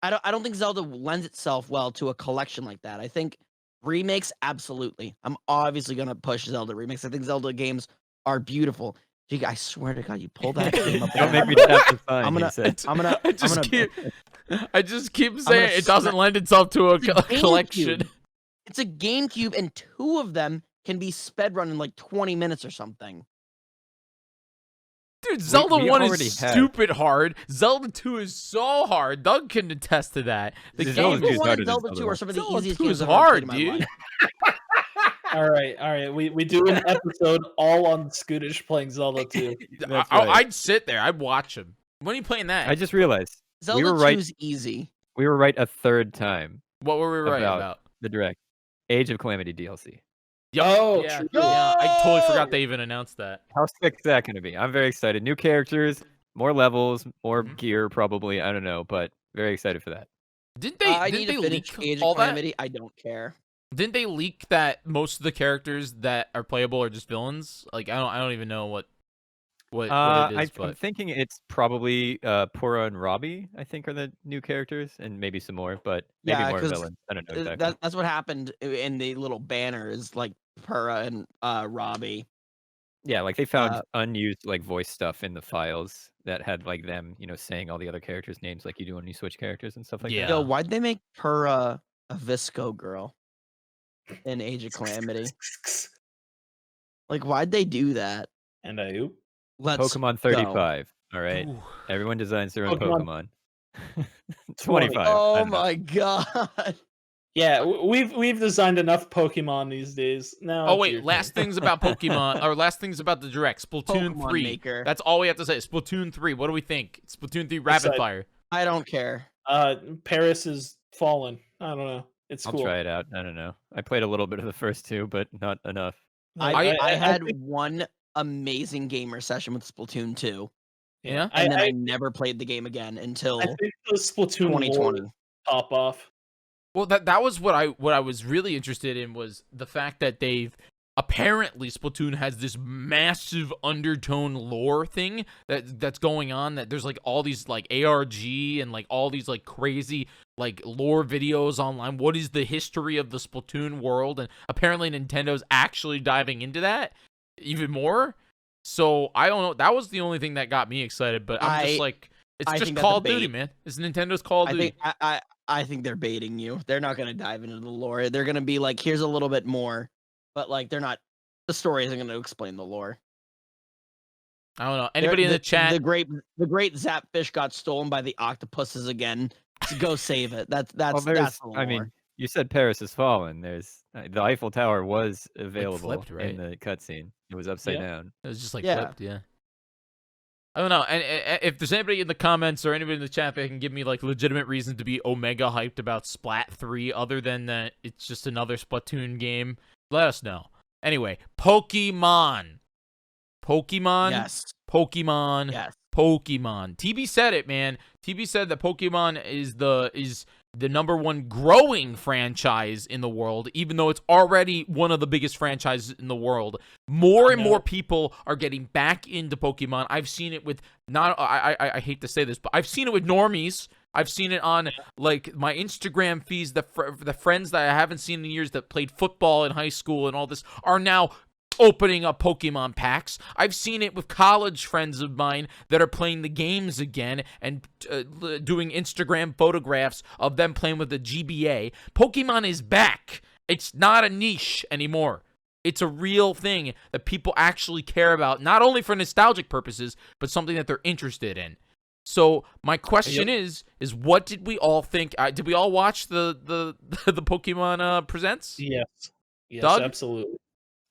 I don't think Zelda lends itself well to a collection like that. I think remakes, absolutely. I'm obviously gonna push Zelda remakes. I think Zelda games are beautiful. Gee, I swear to God, you pull that game up. Don't again, make me tap the sign. I'm gonna- he said. I'm gonna. I just I'm gonna. keep saying it doesn't smack- lend itself to a It's a collection. GameCube. It's a GameCube, and 2 of them can be sped run in like 20 minutes or something. Dude, Zelda we 1 already is have- stupid hard. Zelda 2 is so hard. Doug can attest to that. The Zelda game two is Zelda 1 harder and than Zelda Zelda 2 are one. some of the Zelda easiest 2 games is I've ever played hard, in my dude. life. All right. We do an episode all on Scootish playing Zelda 2. That's right. I'd sit there. I'd watch him. When are you playing that? I just realized Zelda were right. 2's easy. we were right a third time. What were we right about- about? The direct Age of Calamity DLC. Yep. Oh, yeah, true. yeah. I totally Yo! forgot they even announced that. How sick is that going to be? I'm very excited. New characters, more levels, more Mhm. gear, probably. I don't know, but very excited for that. Didn't they? I need didn't to they finish leak Age all of that? Calamity. I don't care. Didn't they leak that most of the characters that are playable are just villains? Like I don't even know what what it is, I'm but thinking it's probably Pura and Robbie, I think, are the new characters, and maybe some more, but maybe Yeah, more because villains. I don't know exactly. that's what happened in the little banner is like Pura and Robbie. Yeah, like they found Uh, unused like voice stuff in the files that had like them, saying all the other characters' names like you do when you switch characters and stuff like Yeah. Yo, why'd they make Pura a Visco girl in Age of Calamity? Like, why'd they do that? And I oop. that. Let's Pokemon go. 35. All right. Ooh. Everyone designs their own Pokemon Pokemon. 25. I Oh don't know. my god. Yeah, we've designed enough Pokemon these days. Now Oh it's wait, your last turn. things about Pokemon, or last things about the direct. Splatoon Pokemon 3. Maker. That's all we have to say. Splatoon 3. What do we think? Splatoon 3 rapid Excited. fire. I don't care. Paris is fallen. I don't know. It's I'll cool. try it out. I don't know. I played a little bit of the first two, but not enough. I had think- one amazing gamer session with Splatoon 2, Yeah. and then I I never played the game again until I think the Splatoon 2020. War top off. Well, that was what I was really interested in, was the fact that they've apparently Splatoon has this massive undertone lore thing that's going on, that there's like all these like ARG and like all these like crazy like lore videos online. What is the history of the Splatoon world? And apparently Nintendo's actually diving into that even more. So I don't know. That was the only thing that got me excited, but I'm just like, it's I just think that's Call a of Duty, bait. man. It's Nintendo's Call of I Duty. think I think they're baiting you. They're not gonna dive into the lore. They're gonna be like, here's a little bit more, but like they're not. The story isn't gonna explain the lore. I don't know. Anybody in the chat? The great Zapfish got stolen by the octopuses again. Go save it. That's Well, that's the lore. I mean, you said Paris has fallen. There's the Eiffel Tower was available flipped, right? in the cutscene. It was upside Yeah. down. It was just like Yeah. flipped, yeah. I don't know. And if there's anybody in the comments or anybody in the chat that can give me like legitimate reason to be omega hyped about Splat 3, other than that it's just another Splatoon game, let us know. Anyway, Pokemon. yes, Pokemon. yes. Pokemon. TB said it, man. TB said that Pokemon is the number one growing franchise in the world, even though it's already one of the biggest franchises in the world. More and more people are getting back into Pokemon. I've seen it with I hate to say this, but I've seen it with normies. I've seen it on like my Instagram feeds. The friends that I haven't seen in years that played football in high school and all this are now opening up Pokemon packs. I've seen it with college friends of mine that are playing the games again and doing Instagram photographs of them playing with the GBA. Pokemon is back. It's not a niche anymore. It's a real thing that people actually care about, not only for nostalgic purposes, but something that they're interested in. So my question is what did we all think? Did we all watch the Pokemon Presents? Yes. Yes, Doug? absolutely.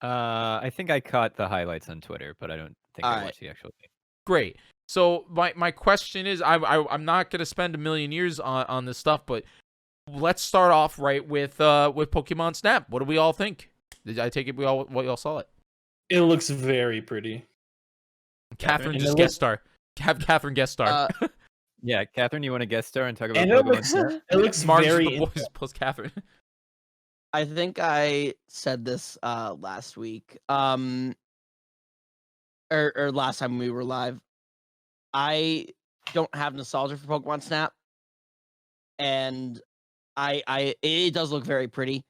I think I caught the highlights on Twitter, but I don't think I Alright. watched the actual thing. Great. So my question is, I'm not gonna spend a million years on this stuff, but let's start off right with Pokemon Snap. What do we all think? Did I take it we all saw it? It looks very pretty. Catherine And just it guest star. Have Catherine guest star. Yeah, Catherine, you want to guest star and talk about And it Pokemon looks Snap? it looks Margs very the boys plus Catherine. I think I said this last week, or last time we were live. I don't have nostalgia for Pokemon Snap, and it does look very pretty,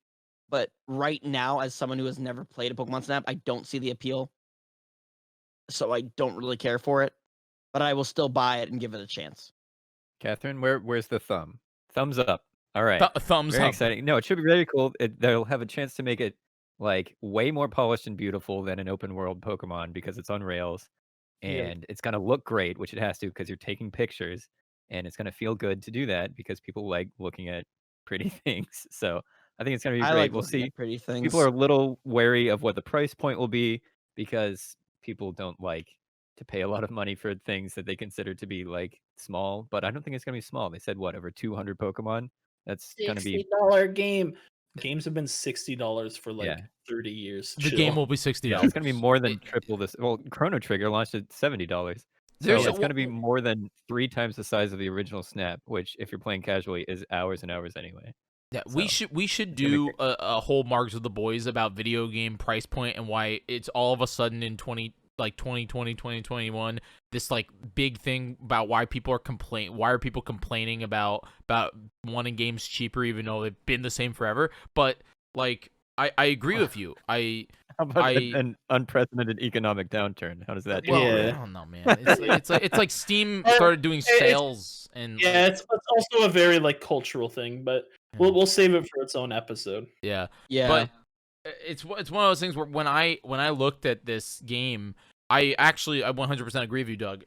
but right now, as someone who has never played a Pokemon Snap, I don't see the appeal, so I don't really care for it. But I will still buy it and give it a chance. Catherine, where's the thumb? Thumbs up. All right. Thumbs Very up. exciting. No, it should be very cool. They'll have a chance to make it like way more polished and beautiful than an open world Pokemon because it's on rails, and it's gonna look great, which it has to because you're taking pictures, and it's gonna feel good to do that because people like looking at pretty things. So I think it's gonna be I great. like We'll looking see. at pretty things. People are a little wary of what the price point will be because people don't like to pay a lot of money for things that they consider to be like small, but I don't think it's gonna be small. They said what, over 200 Pokemon? That's gonna be $60 game. Games have been $60 for like Yeah. 30 years. The Chill. game will be $60. it's gonna be more than triple this. Well, Chrono Trigger launched at $70. So There's it's gonna be more than 3 times the size of the original Snap, which if you're playing casually is hours and hours anyway. Yeah, So, we should it's gonna be do a whole Margs with the boys about video game price point and why it's all of a sudden in like 2020, 2021, this like big thing about why people are complaining about wanting games cheaper even though they've been the same forever. But like I agree with you. How about an unprecedented economic downturn? How does that? Well, Yeah. I don't know, man. It's like Steam started doing sales and Yeah, it's also a very like cultural thing, but we'll save it for its own episode. yeah. Yeah. But it's one of those things where when I looked at this game, I 100% agree with you, Doug.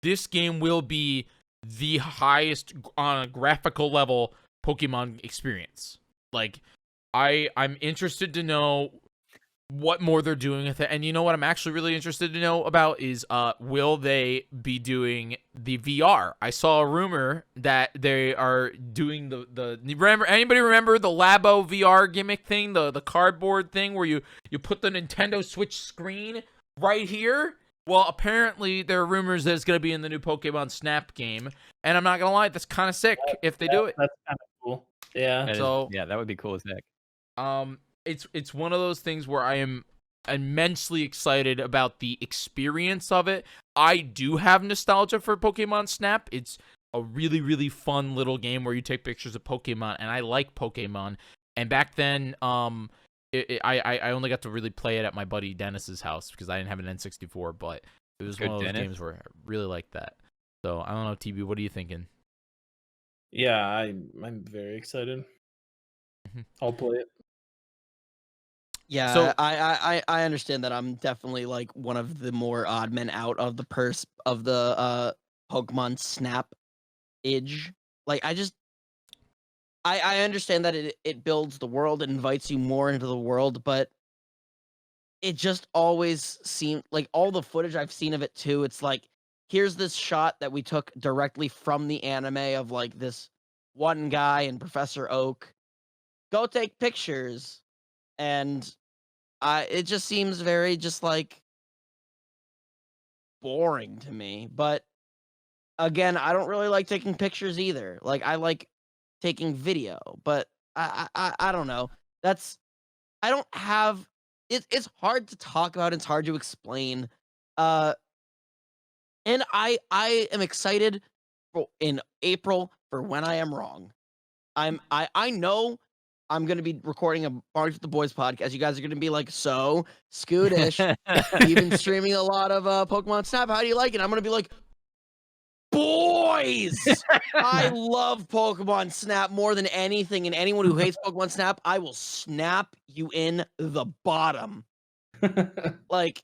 This game will be the highest on a graphical level Pokemon experience. Like I'm interested to know what more they're doing with it. And you know what I'm actually really interested to know about is will they be doing the VR? I saw a rumor that they are doing anybody remember the Labo VR gimmick thing, the cardboard thing where you put the Nintendo Switch screen right here? Well, apparently there are rumors that it's going to be in the new Pokemon Snap game, and I'm not going to lie, that's kind of sick if they do it. That's kind of cool. Yeah. That would be cool as heck. It's one of those things where I am immensely excited about the experience of it. I do have nostalgia for Pokemon Snap. It's a really, really fun little game where you take pictures of Pokemon, and I like Pokemon. And back then, I only got to really play it at my buddy Dennis's house because I didn't have an N64, but it was one of those games where I really liked that. So I don't know, TB, what are you thinking? Yeah, I'm very excited. I'll play it. Yeah, So- I understand that I'm definitely like one of the more odd men out of the Pokemon Snap age. Like I understand that it builds the world, it invites you more into the world, but it just always seemed like all the footage I've seen of it too, it's like here's this shot that we took directly from the anime of like this one guy and Professor Oak. Go take pictures. And it just seems very just like boring to me. But again, I don't really like taking pictures either. Like I like taking video, but I don't know. I don't have it's hard to talk about, it's hard to explain. And I am excited in April for when I am wrong. I know I'm gonna be recording a Margs with the Boys podcast. You guys are gonna be like, so Scootish, you've been streaming a lot of Pokemon Snap. How do you like it? I'm gonna be like, boys, I love Pokemon Snap more than anything. And anyone who hates Pokemon Snap, I will snap you in the bottom. Like,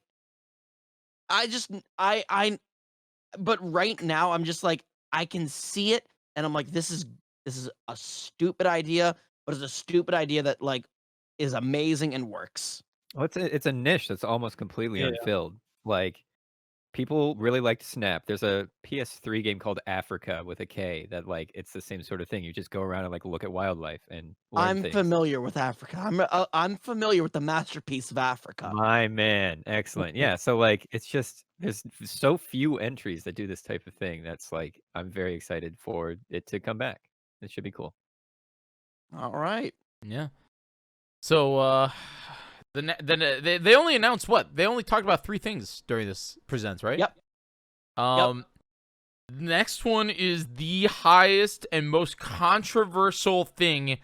but right now I'm just like, I can see it, and I'm like, this is a stupid idea, but it's a stupid idea that like is amazing and works. Well, it's a niche that's almost completely Yeah. unfilled. Like people really like Snap. There's a PS3 game called Africa with a K that like it's the same sort of thing. You just go around and like look at wildlife and learn I'm things. familiar with Africa. I'm familiar with the masterpiece of Africa. My man, excellent. Yeah, so like it's just there's so few entries that do this type of thing. That's like I'm very excited for it to come back. It should be cool. All right. Yeah. So they only announced what? They only talked about 3 things during this presents, right? Yep. Next one is the highest and most controversial thing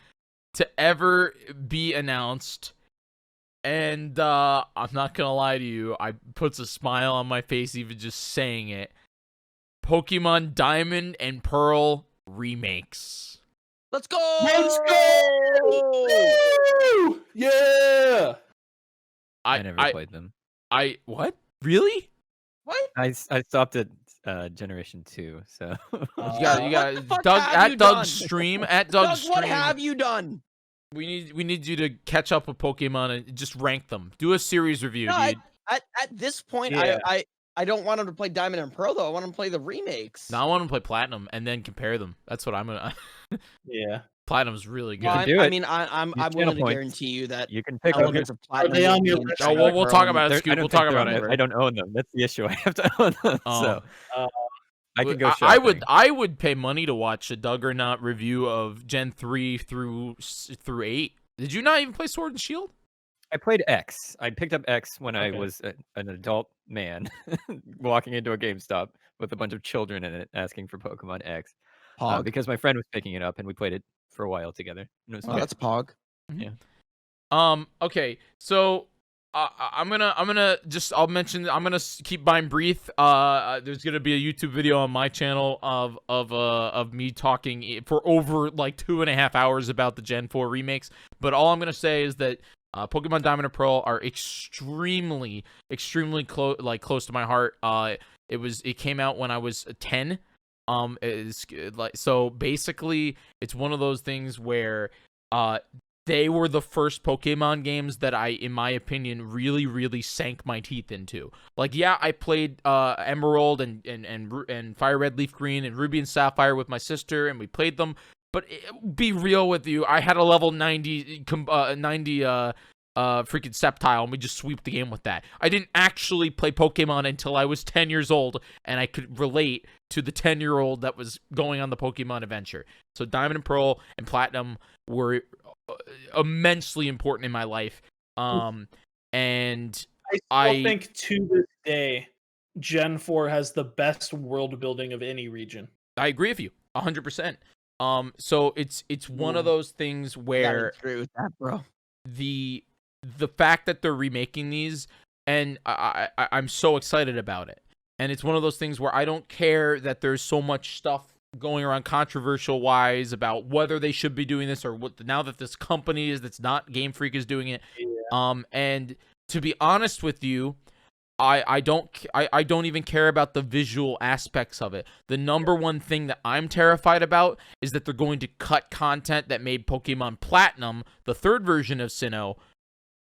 to ever be announced. And I'm not gonna lie to you, I puts a smile on my face even just saying it. Pokemon Diamond and Pearl remakes. Let's go! Let's go! Woo! Yeah! I never played them. What? Really? What? I stopped at Generation 2, so You What got the fuck Doug have at you Doug's done? stream at Doug, Doug's what stream. have you done? We need you to catch up with Pokemon and just rank them. Do a series review, No, dude. At this point, Yeah. I don't want him to play Diamond and Pearl though. I want him to play the remakes. Now I want to play Platinum and then compare them. That's what I'm gonna. Yeah. Platinum's really good. Well, can do I it. mean, I'm Use willing channel to points. guarantee you that you can pick up. elements of Platinum. they on will your be in list? Diamond Oh, and we'll Pearl talk and- about it, They're- Scoot. I don't We'll think talk they're about on it. there. I don't own them. That's the issue. I have to own them. Oh. So I can go I shopping. I would pay money to watch a Doug or Not review of Gen 3 through 8. Did you not even play Sword and Shield? I played X. I picked up X when I Okay. was an adult man walking into a GameStop with a bunch of children in it asking for Pokemon X Pog. because my friend was picking it up and we played it for a while together. And it was Oh, fun. that's Pog. Yeah. Okay, so I'm gonna just I'll mention I'm gonna keep mine brief. There's gonna be a YouTube video on my channel of me talking for over like 2.5 hours about the Gen 4 remakes. But all I'm gonna say is that Pokemon Diamond and Pearl are extremely close to my heart. It came out when I was 10. It's like so basically it's one of those things where they were the first Pokemon games that I, in my opinion, really, really sank my teeth into. Like, yeah, I played Emerald and Fire Red, Leaf Green, and Ruby and Sapphire with my sister, and we played them. But be real with you, I had a level 90 freaking Sceptile, and we just sweep the game with that. I didn't actually play Pokemon until I was 10 years old, and I could relate to the 10-year-old that was going on the Pokemon adventure. So Diamond and Pearl and Platinum were immensely important in my life. And I still think to this day, Gen 4 has the best world building of any region. I agree with you 100%. So it's one of those things where agree with that, bro. the fact that they're remaking these, and I'm so excited about it. And it's one of those things where I don't care that there's so much stuff going around controversial wise about whether they should be doing this or what. Now that this company that's not Game Freak is doing it. Yeah. And to be honest with you, I don't even care about the visual aspects of it. The number one thing that I'm terrified about is that they're going to cut content that made Pokemon Platinum, the third version of Sinnoh,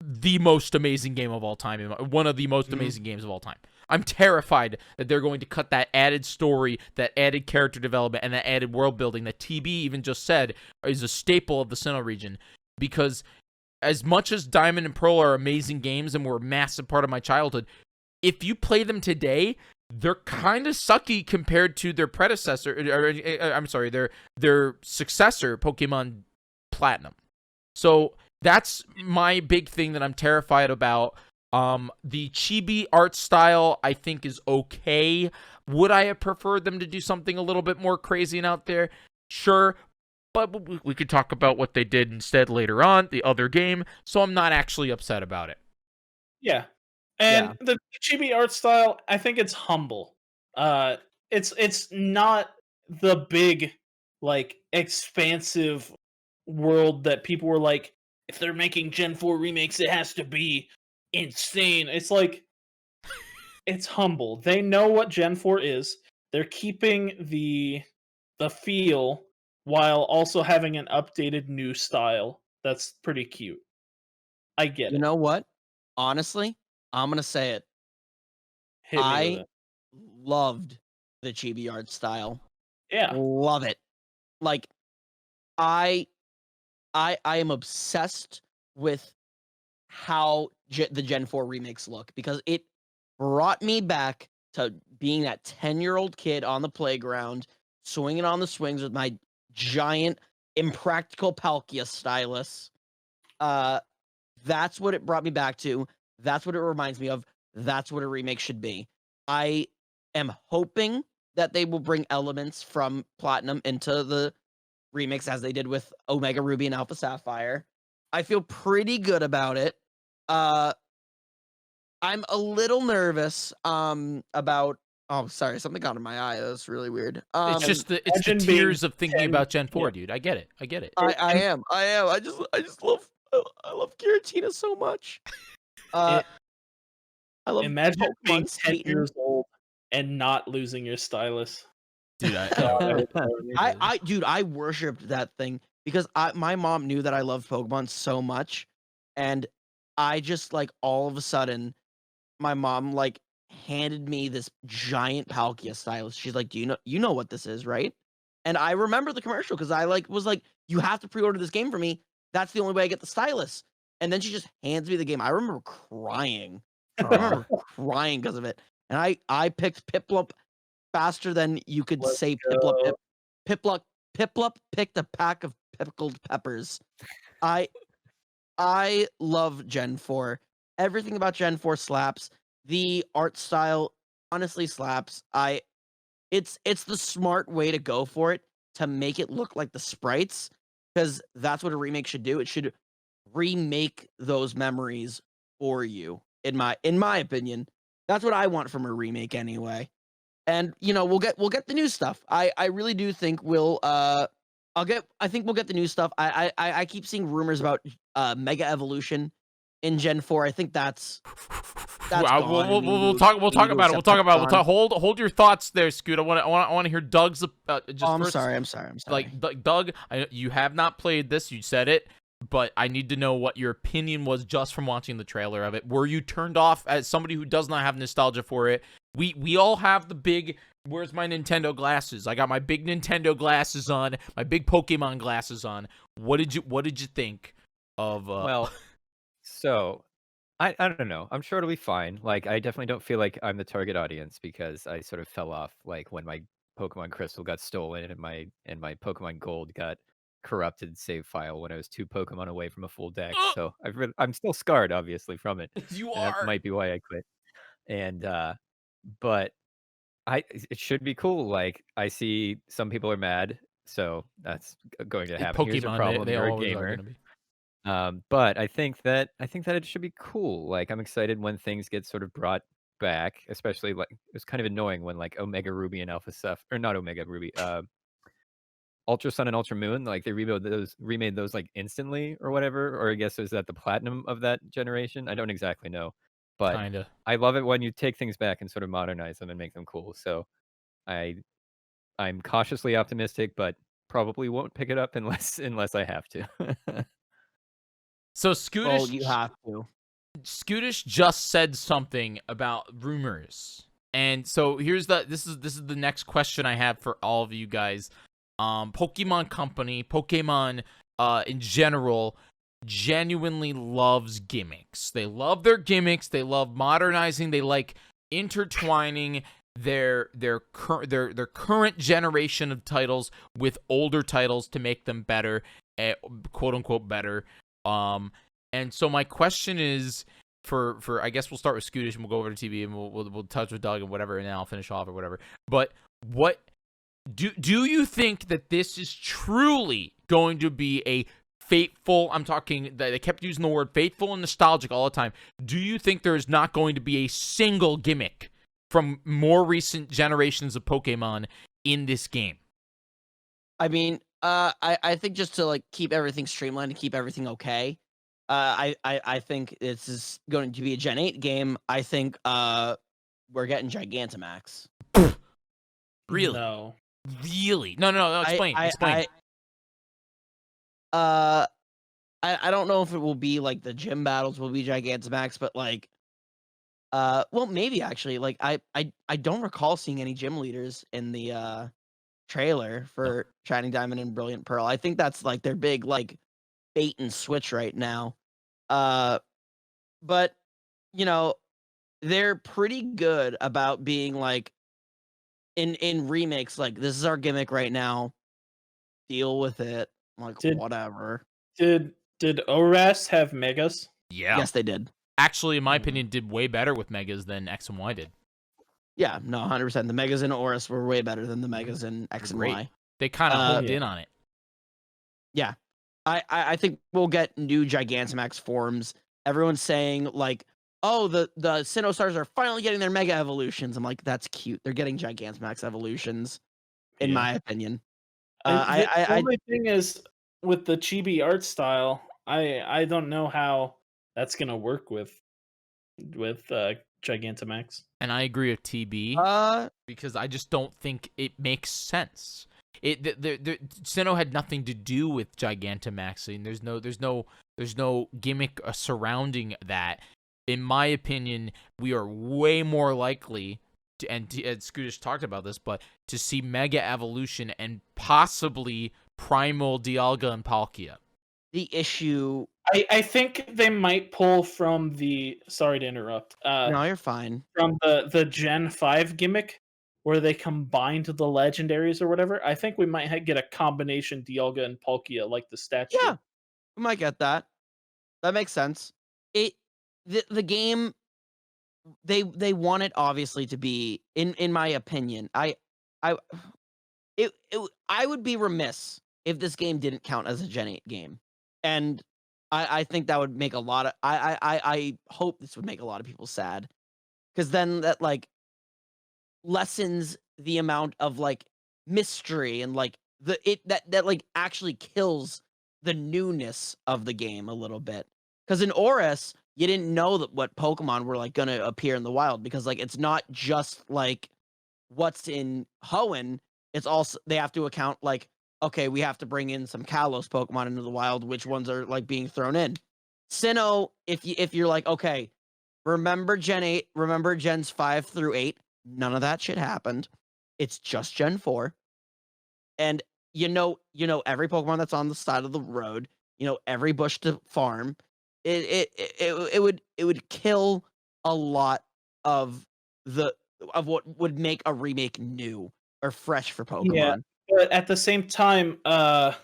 the most amazing game of all time, one of the most amazing games of all time. I'm terrified that they're going to cut that added story, that added character development, and that added world building that TB even just said is a staple of the Sinnoh region. Because as much as Diamond and Pearl are amazing games and were a massive part of my childhood, if you play them today, they're kind of sucky compared to their predecessor. I'm sorry, their successor, Pokemon Platinum. So that's my big thing that I'm terrified about. The chibi art style, I think, is okay. Would I have preferred them to do something a little bit more crazy and out there? Sure. But we could talk about what they did instead later on, the other game. So I'm not actually upset about it. Yeah. And the chibi art style, I think it's humble. It's not the big, like, expansive world that people were like, if they're making Gen 4 remakes, it has to be insane. It's like, it's humble. They know what Gen 4 is. They're keeping the feel while also having an updated new style. That's pretty cute. I get it. You know what? Honestly, I'm gonna say it. Hit me with I it. loved the chibi art style. Yeah. Love it. Like, I am obsessed with how the Gen 4 remakes look because it brought me back to being that 10-year-old kid on the playground, swinging on the swings with my giant, impractical Palkia stylus. That's what it brought me back to. That's what it reminds me of. That's what a remake should be. I am hoping that they will bring elements from Platinum into the remakes as they did with Omega Ruby and Alpha Sapphire. I feel pretty good about it. I'm a little nervous about sorry, something got in my eye. That was really weird. It's just the tears of thinking about Gen 4, dude. I get it. I am. I just love Giratina so much. I love Imagine being Pokemon 10 Satan. years old and not losing your stylus. Dude, I worshipped that thing because my mom knew that I loved Pokemon so much, and I just like all of a sudden, my mom like handed me this giant Palkia stylus. She's like, "Do you know what this is, right?" And I remember the commercial because I was like, "You have to pre-order this game for me. That's the only way I get the stylus." And then she just hands me the game. I remember crying. I remember crying because of it. And I picked Piplup faster than you could say Piplup. Piplup picked a pack of pickled peppers. I love Gen 4. Everything about Gen 4 slaps. The art style honestly slaps. It's the smart way to go for it, to make it look like the sprites, because that's what a remake should do. It should remake those memories for you, in my opinion. That's what I want from a remake anyway. And we'll get the new stuff. I really do think I think we'll get the new stuff. I keep seeing rumors about Mega Evolution in Gen 4. I think that's We'll, gone. we'll, We we'll, need we'll to talk. We'll we need talk to about it. We'll accept talk that's about it. gone. Hold your thoughts there, Scoot. I want to hear Doug's. Just Oh, I'm first, sorry. I'm sorry. Doug, you have not played this. You said it, but I need to know what your opinion was just from watching the trailer of it. Were you turned off as somebody who does not have nostalgia for it? We all have the big. Where's my Nintendo glasses? I got my big Nintendo glasses on. My big Pokemon glasses on. What did you think of? Well, so I don't know. I'm sure it'll be fine. Like, I definitely don't feel like I'm the target audience because I sort of fell off like when my Pokemon Crystal got stolen and my Pokemon Gold got corrupted save file when I was 2 Pokemon away from a full deck. So I'm still scarred, obviously, from it, You and that are. might be why I quit. And but it should be cool. Like, I see some people are mad, so that's going to happen. Here's your Pokemon, problem: they you're a always are gamer. going to be. But I think that it should be cool. Like, I'm excited when things get sort of brought back, especially like it was kind of annoying when like Omega Ruby and Alpha Stuff, or not Omega Ruby, Ultra Sun and Ultra Moon, like they remade those like instantly or whatever, or I guess is that the platinum of that generation? I don't exactly know, but Kinda. I love it when you take things back and sort of modernize them and make them cool. So I I'm cautiously optimistic, but probably won't pick it up unless I have to. So Well, you have to. Scootish just said something about rumors. And so this is the next question I have for all of you guys. Pokemon Company, Pokemon in general genuinely loves gimmicks. They love their gimmicks, they love modernizing, they like intertwining their current generation of titles with older titles to make them better, quote unquote better. And so my question is for I guess we'll start with Scootish and we'll go over to TV and we'll touch with Doug and whatever, and then I'll finish off or whatever. But what do you think that this is truly going to be a fateful? I'm talking, they kept using the word fateful and nostalgic all the time. Do you think there is not going to be a single gimmick from more recent generations of Pokemon in this game? I mean, I think just to like keep everything streamlined and keep everything okay. I think this is going to be a Gen 8 game. I think we're getting Gigantamax. Really? No. Really? No. Explain. Explain. I don't know if it will be like the gym battles will be Gigantamax, but like, well, maybe actually. Like, I don't recall seeing any gym leaders in the trailer for Shining Diamond and Brilliant Pearl. I think that's like their big like bait and switch right now. But they're pretty good about being like in remakes, like, this is our gimmick right now. Deal with it. I'm like, Did- whatever. Did ORAS have megas? Yeah. Yes, they did. Actually, in my opinion, did way better with Megas than X and Y did. Yeah, no, 100%. The Megas in Oris were way better than the Megas in X and Great. Y. They kind of honed yeah. in on it. Yeah. I think we'll get new Gigantamax forms. Everyone's saying like, oh, the Sinnoh stars are finally getting their Mega evolutions. I'm like, that's cute. They're getting Gigantamax evolutions, in Yeah. my opinion. The only thing is with the chibi art style, I don't know how that's gonna work with Gigantamax. And I agree with TB because I just don't think it makes sense. Sinnoh had nothing to do with Gigantamaxing. There's no gimmick surrounding that. In my opinion, we are way more likely to, and Scootish talked about this, but to see Mega Evolution and possibly Primal Dialga and Palkia. the issue. I think they might pull from the, sorry to interrupt. No, you're fine. From the Gen 5 gimmick where they combined the legendaries or whatever. I think we might get a combination Dialga and Palkia like the statue. Yeah, we might get that. That makes sense. It the game they want it obviously to be in my opinion. I I would be remiss if this game didn't count as a Gen 8 game. And I think that would make a lot of I hope this would make a lot of people sad. Because then that like lessens the amount of like mystery and like that like actually kills the newness of the game a little bit. Because in Oris, you didn't know that what Pokemon were like gonna appear in the wild because like it's not just like what's in Hoenn, it's also they have to account like, okay, we have to bring in some Kalos Pokemon into the wild, which ones are like being thrown in. Sinnoh, if you're like, okay, remember Gen 8, remember Gens 5 through 8, none of that shit happened. It's just Gen 4. And every Pokemon that's on the side of the road, every bush to farm. It would kill a lot of what would make a remake new or fresh for Yeah, Pokemon. but at the same time, I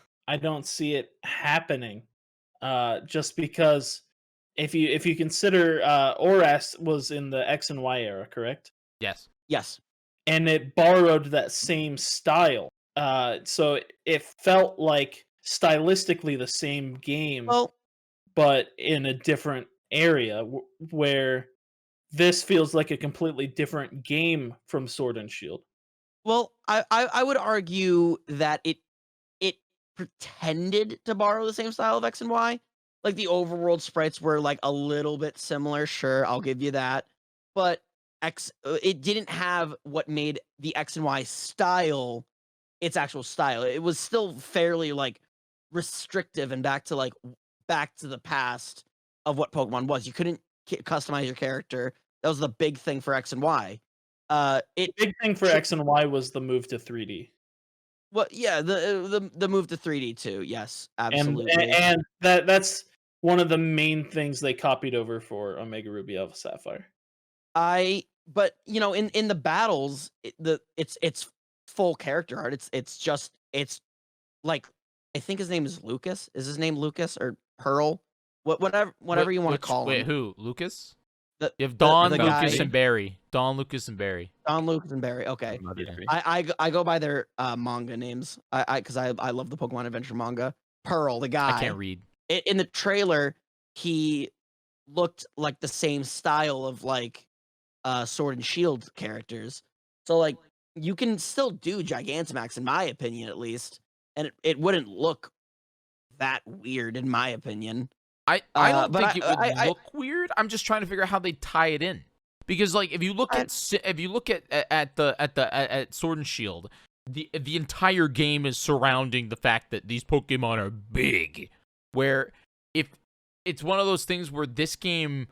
don't see it happening. Just because if you consider Oras was in the X and Y era, correct? Yes. Yes. And it borrowed that same style. So it felt like stylistically the same game, Well, but in a different area where this feels like a completely different game from Sword and Shield. I would argue that it pretended to borrow the same style of X and Y. Like the overworld sprites were like a little bit similar, sure, I'll give you that. But it didn't have what made the X and Y style its actual style. It was still fairly like restrictive and back to the past of what Pokemon was. You couldn't customize your character. That was the big thing for X and Y. It Big thing for X and Y was the move to 3D. Well, yeah, the move to 3D too. Yes, absolutely. And that's one of the main things they copied over for Omega Ruby Alpha Sapphire. But in the battles, it's full character art. It's like I think his name is Lucas. Is his name Lucas or Pearl? Whatever you want to call him. Wait, who? Lucas? The, You have Don, the Lucas, guy- and Barry. Don, Lucas, and Barry. Don, Lucas, and Barry. Okay. I go by their manga names. Because I love the Pokemon Adventure manga. Pearl, the guy. I can't read. In the trailer, he looked like the same style of like Sword and Shield characters. So like you can still do Gigantamax in my opinion at least, and it wouldn't look that weird in my opinion. I don't think it would look weird. I'm just trying to figure out how they tie it in. Because like if you look at Sword and Shield, the entire game is surrounding the fact that these Pokemon are big. Where if it's one of those things where this game,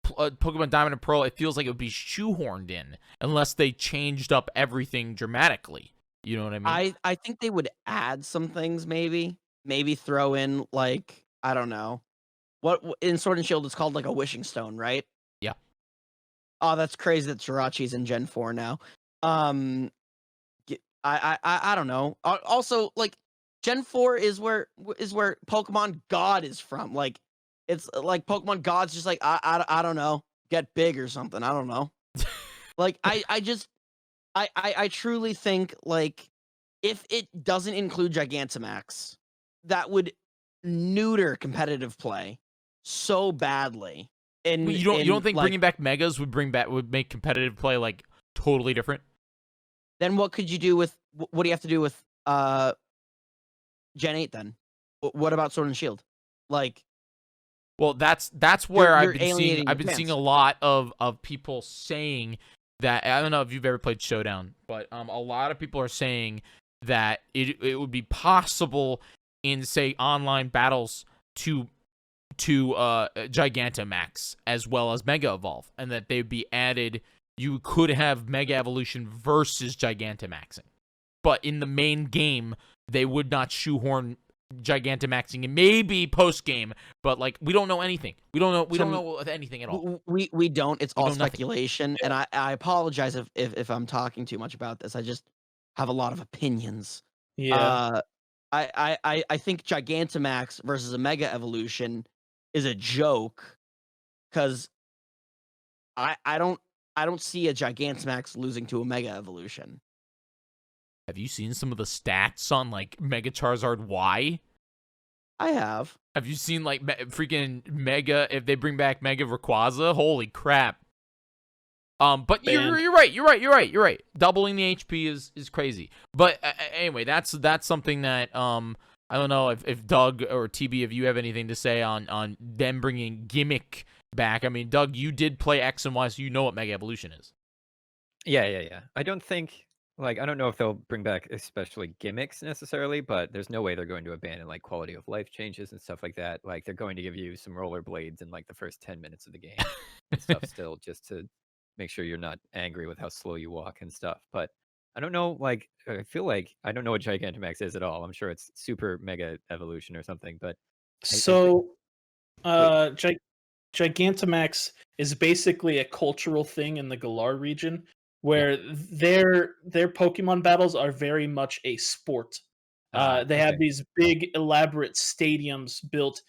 Pokemon Diamond and Pearl, it feels like it would be shoehorned in unless they changed up everything dramatically. You know what I mean? I think they would add some things maybe throw in like I don't know what in Sword and Shield it's called like a wishing stone, right? Yeah. Oh, that's crazy that Jirachi's in Gen 4 now. I don't know. Also, like Gen 4 is where Pokemon God is from. Like it's like Pokemon God's just like I don't know, get big or something. I don't know. Like I truly think like if it doesn't include Gigantamax, that would neuter competitive play so badly. And you don't think bringing back Megas would make competitive play like totally different? Then what could you do with what do you have to do with Gen 8 then? What about Sword and Shield? Like well, that's where you're I've been seeing a lot of people saying that. I don't know if you've ever played Showdown, but a lot of people are saying that it would be possible in say online battles to Gigantamax as well as Mega Evolve, and that they'd be added. You could have Mega Evolution versus Gigantamaxing, but in the main game they would not shoehorn Gigantamaxing, and maybe post game, but like we don't know anything. We don't know anything at all. We don't. It's all speculation, Yeah. and I apologize if I'm talking too much about this. I just have a lot of opinions. Yeah. I think Gigantamax versus a Mega Evolution is a joke because I don't see a Gigantamax losing to a Mega Evolution. Have you seen some of the stats on like Mega Charizard Y? I have. Have you seen like freaking Mega? If they bring back Mega Rayquaza, holy crap! But you're right. Doubling the HP is crazy. But anyway, that's something that I don't know if Doug or TB, if you have anything to say on them bringing Gimmick back. I mean, Doug, you did play X and Y, so you know what Mega Evolution is. Yeah. I don't think I don't know if they'll bring back especially gimmicks necessarily, but there's no way they're going to abandon like quality of life changes and stuff like that. Like they're going to give you some rollerblades in like the first 10 minutes of the game and stuff still, just to make sure you're not angry with how slow you walk and stuff. But I don't know, like I feel like I don't know what Gigantamax is at all. I'm sure it's Super Mega Evolution or something, but So, Wait. Gigantamax is basically a cultural thing in the Galar region where their Pokemon battles are very much a sport. They have Okay. these big elaborate stadiums built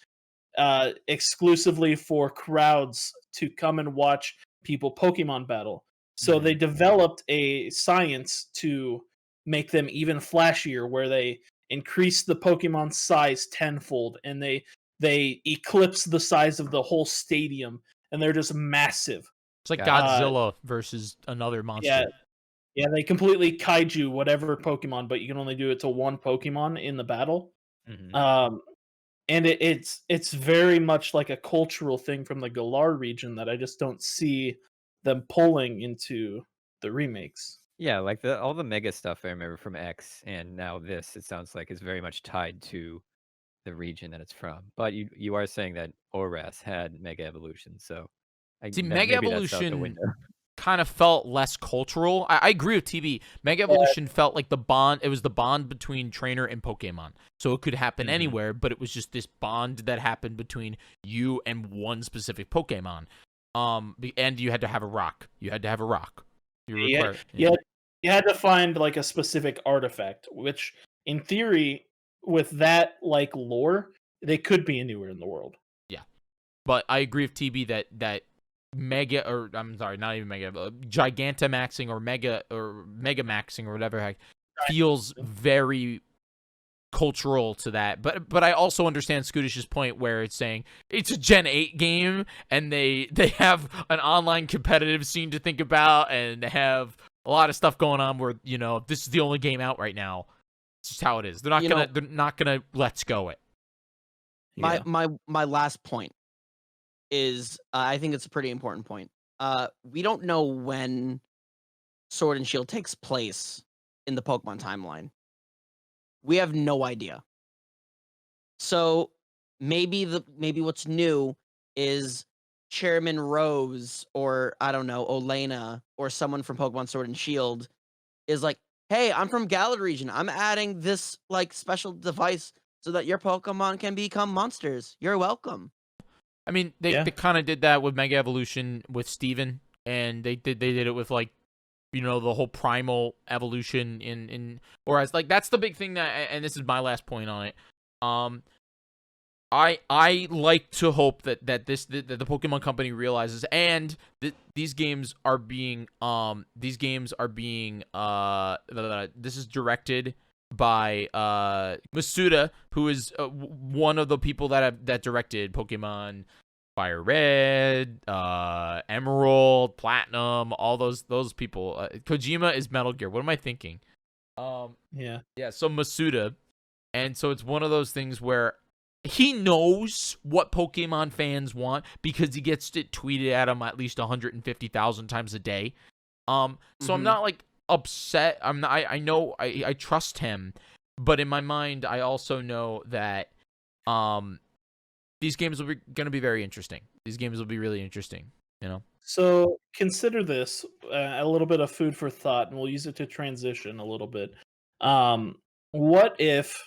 exclusively for crowds to come and watch people Pokemon battle. So they developed a science to make them even flashier, where they increase the Pokemon size tenfold, and they eclipse the size of the whole stadium, and they're just massive. It's like Gotcha. Godzilla versus another monster. Yeah, yeah, they completely kaiju whatever Pokemon, but you can only do it to one Pokemon in the battle. Mhm. And it's very much like a cultural thing from the Galar region that I just don't see them pulling into the remakes. Yeah, like all the mega stuff I remember from X and now this, it sounds like is very much tied to the region that it's from. But you are saying that Oras had mega evolution, so See, Mega maybe that's out the Evolution window. kind of felt less cultural. I agree with TB. Mega Evolution felt like the bond. It was the bond between trainer and Pokemon. So it could happen Mhm. anywhere, but it was just this bond that happened between you and one specific Pokemon. And you had to have a rock. You had to have a rock. You were Yeah, required. you had to find like a specific artifact, which in theory, with that like lore, they could be anywhere in the world. But I agree with TB that Mega, or I'm sorry, not even Mega, Gigantamaxing or Mega Maxing or whatever heck feels very cultural to that. But I also understand Scootish's point where it's saying it's a Gen 8 game and they have an online competitive scene to think about, and they have a lot of stuff going on where, this is the only game out right now. It's just how it is. They're not gonna let's go it. My last point is I think it's a pretty important point. We don't know when Sword and Shield takes place in the Pokemon timeline. We have no idea. So maybe what's new is Chairman Rose, or I don't know, Olena, or someone from Pokemon Sword and Shield is like, "Hey, I'm from Galar region. I'm adding this like special device so that your Pokemon can become monsters. You're welcome." I mean, they kind of did that with Mega Evolution with Steven, and they did it with like, the whole primal evolution in whereas like that's the big thing and this is my last point on it. I like to hope that the Pokemon Company realizes, and these games are being this is directed by Masuda, who is one of the people that directed Pokemon Fire Red, Emerald, Platinum, all those people. Kojima is Metal Gear. What am I thinking? So Masuda, and so it's one of those things where he knows what Pokemon fans want because he gets it tweeted at him at least 150,000 times a day. So I'm not like upset. I'm not. I know. I trust him, but in my mind, I also know that these games will going to be very interesting. These games will be really interesting. So consider this a little bit of food for thought, and we'll use it to transition a little bit. What if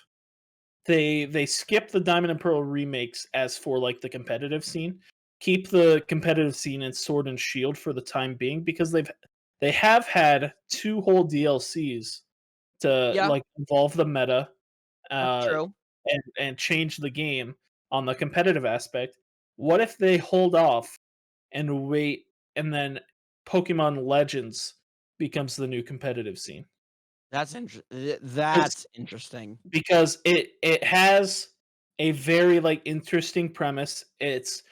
they skip the Diamond and Pearl remakes as for like the competitive scene, keep the competitive scene in Sword and Shield for the time being, because they have had 2 whole DLCs to like evolve the meta That's true. and change the game on the competitive aspect. what if they hold off and wait, and then Pokemon Legends becomes the new competitive scene? That's interesting. Because it has a very like interesting premise. It's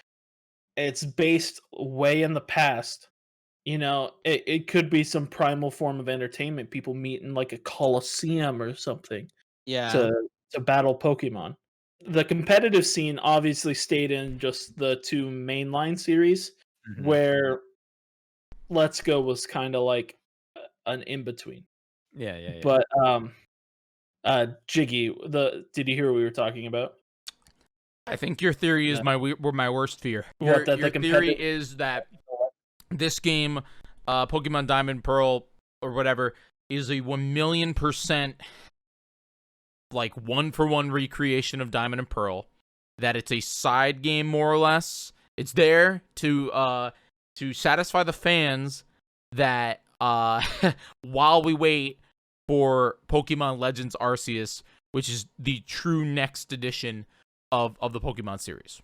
based way in the past. You know, it could be some primal form of entertainment. People meet in like a coliseum or something Yeah. to to battle Pokemon. The competitive scene obviously stayed in just the two mainline series, Mhm. where Let's Go was kind of like an in between. Yeah, yeah, yeah. But Jiggy, did you hear what we were talking about? I think your theory is Yeah. my worst fear. What, that Your the theory competitive is that this game, Pokemon Diamond Pearl or whatever, is a 1,000,000% like 1-for-1 recreation of Diamond and Pearl. That it's a side game more or less. It's there to satisfy the fans that while we wait for Pokemon Legends Arceus, which is the true next edition of the Pokemon series.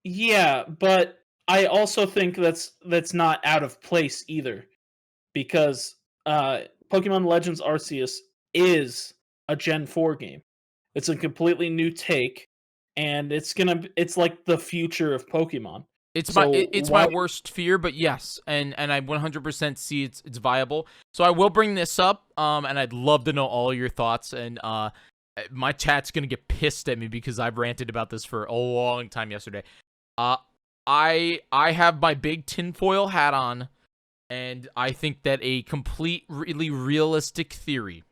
Yeah, but I also think that's not out of place either, because Pokemon Legends Arceus is a Gen 4 game. It's a completely new take, and it's like the future of Pokemon. So It's my why? worst fear, but yes, and I 100% see it's viable. So I will bring this up, and I'd love to know all your thoughts. And my chat's gonna get pissed at me because I've ranted about this for a long time yesterday. Uh, I have my big tinfoil hat on, and I think that a complete, really realistic theory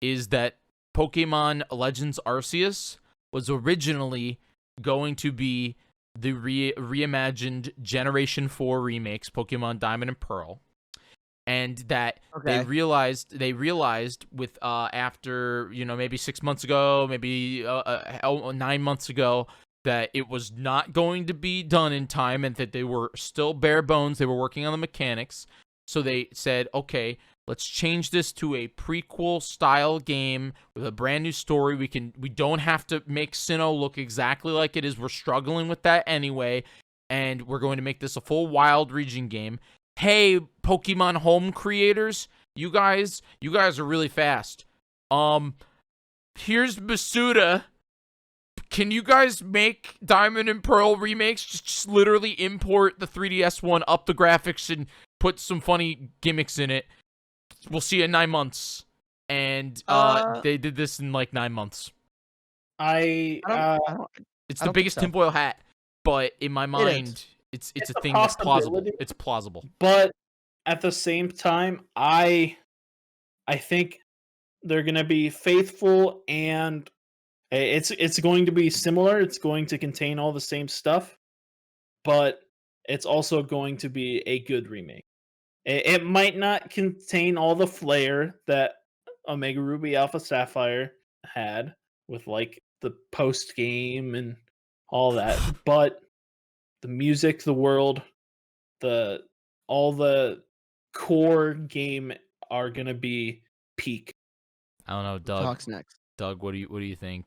is that Pokemon Legends Arceus was originally going to be the reimagined Generation 4 remakes, Pokemon Diamond and Pearl, and that Okay. they realized with after maybe 6 months ago, maybe 9 months ago, that it was not going to be done in time, and that they were still bare bones. They were working on the mechanics, so they said, okay, let's change this to a prequel style game with a brand new story. We don't have to make Sinnoh look exactly like it is. We're struggling with that anyway, and we're going to make this a full wild region game. Hey, Pokemon Home creators, you guys are really fast. Here's Masuda. Can you guys make Diamond and Pearl remakes? Just literally import the 3DS one, up the graphics, and put some funny gimmicks in it. We'll see you in 9 months. And they did this in like 9 months. I It's I the don't think biggest so. tinfoil hat, but in my mind, it's It's a a thing that's plausible. possibility. It's plausible. But at the same time, I think they're gonna be faithful, and it's going to be similar. It's going to contain all the same stuff, but it's also going to be a good remake. It might not contain all the flair that Omega Ruby Alpha Sapphire had, with like the post game and all that, but the music, the world, the all the core game are gonna be peak. I don't know, Doug. Talks next. Doug, what do you think?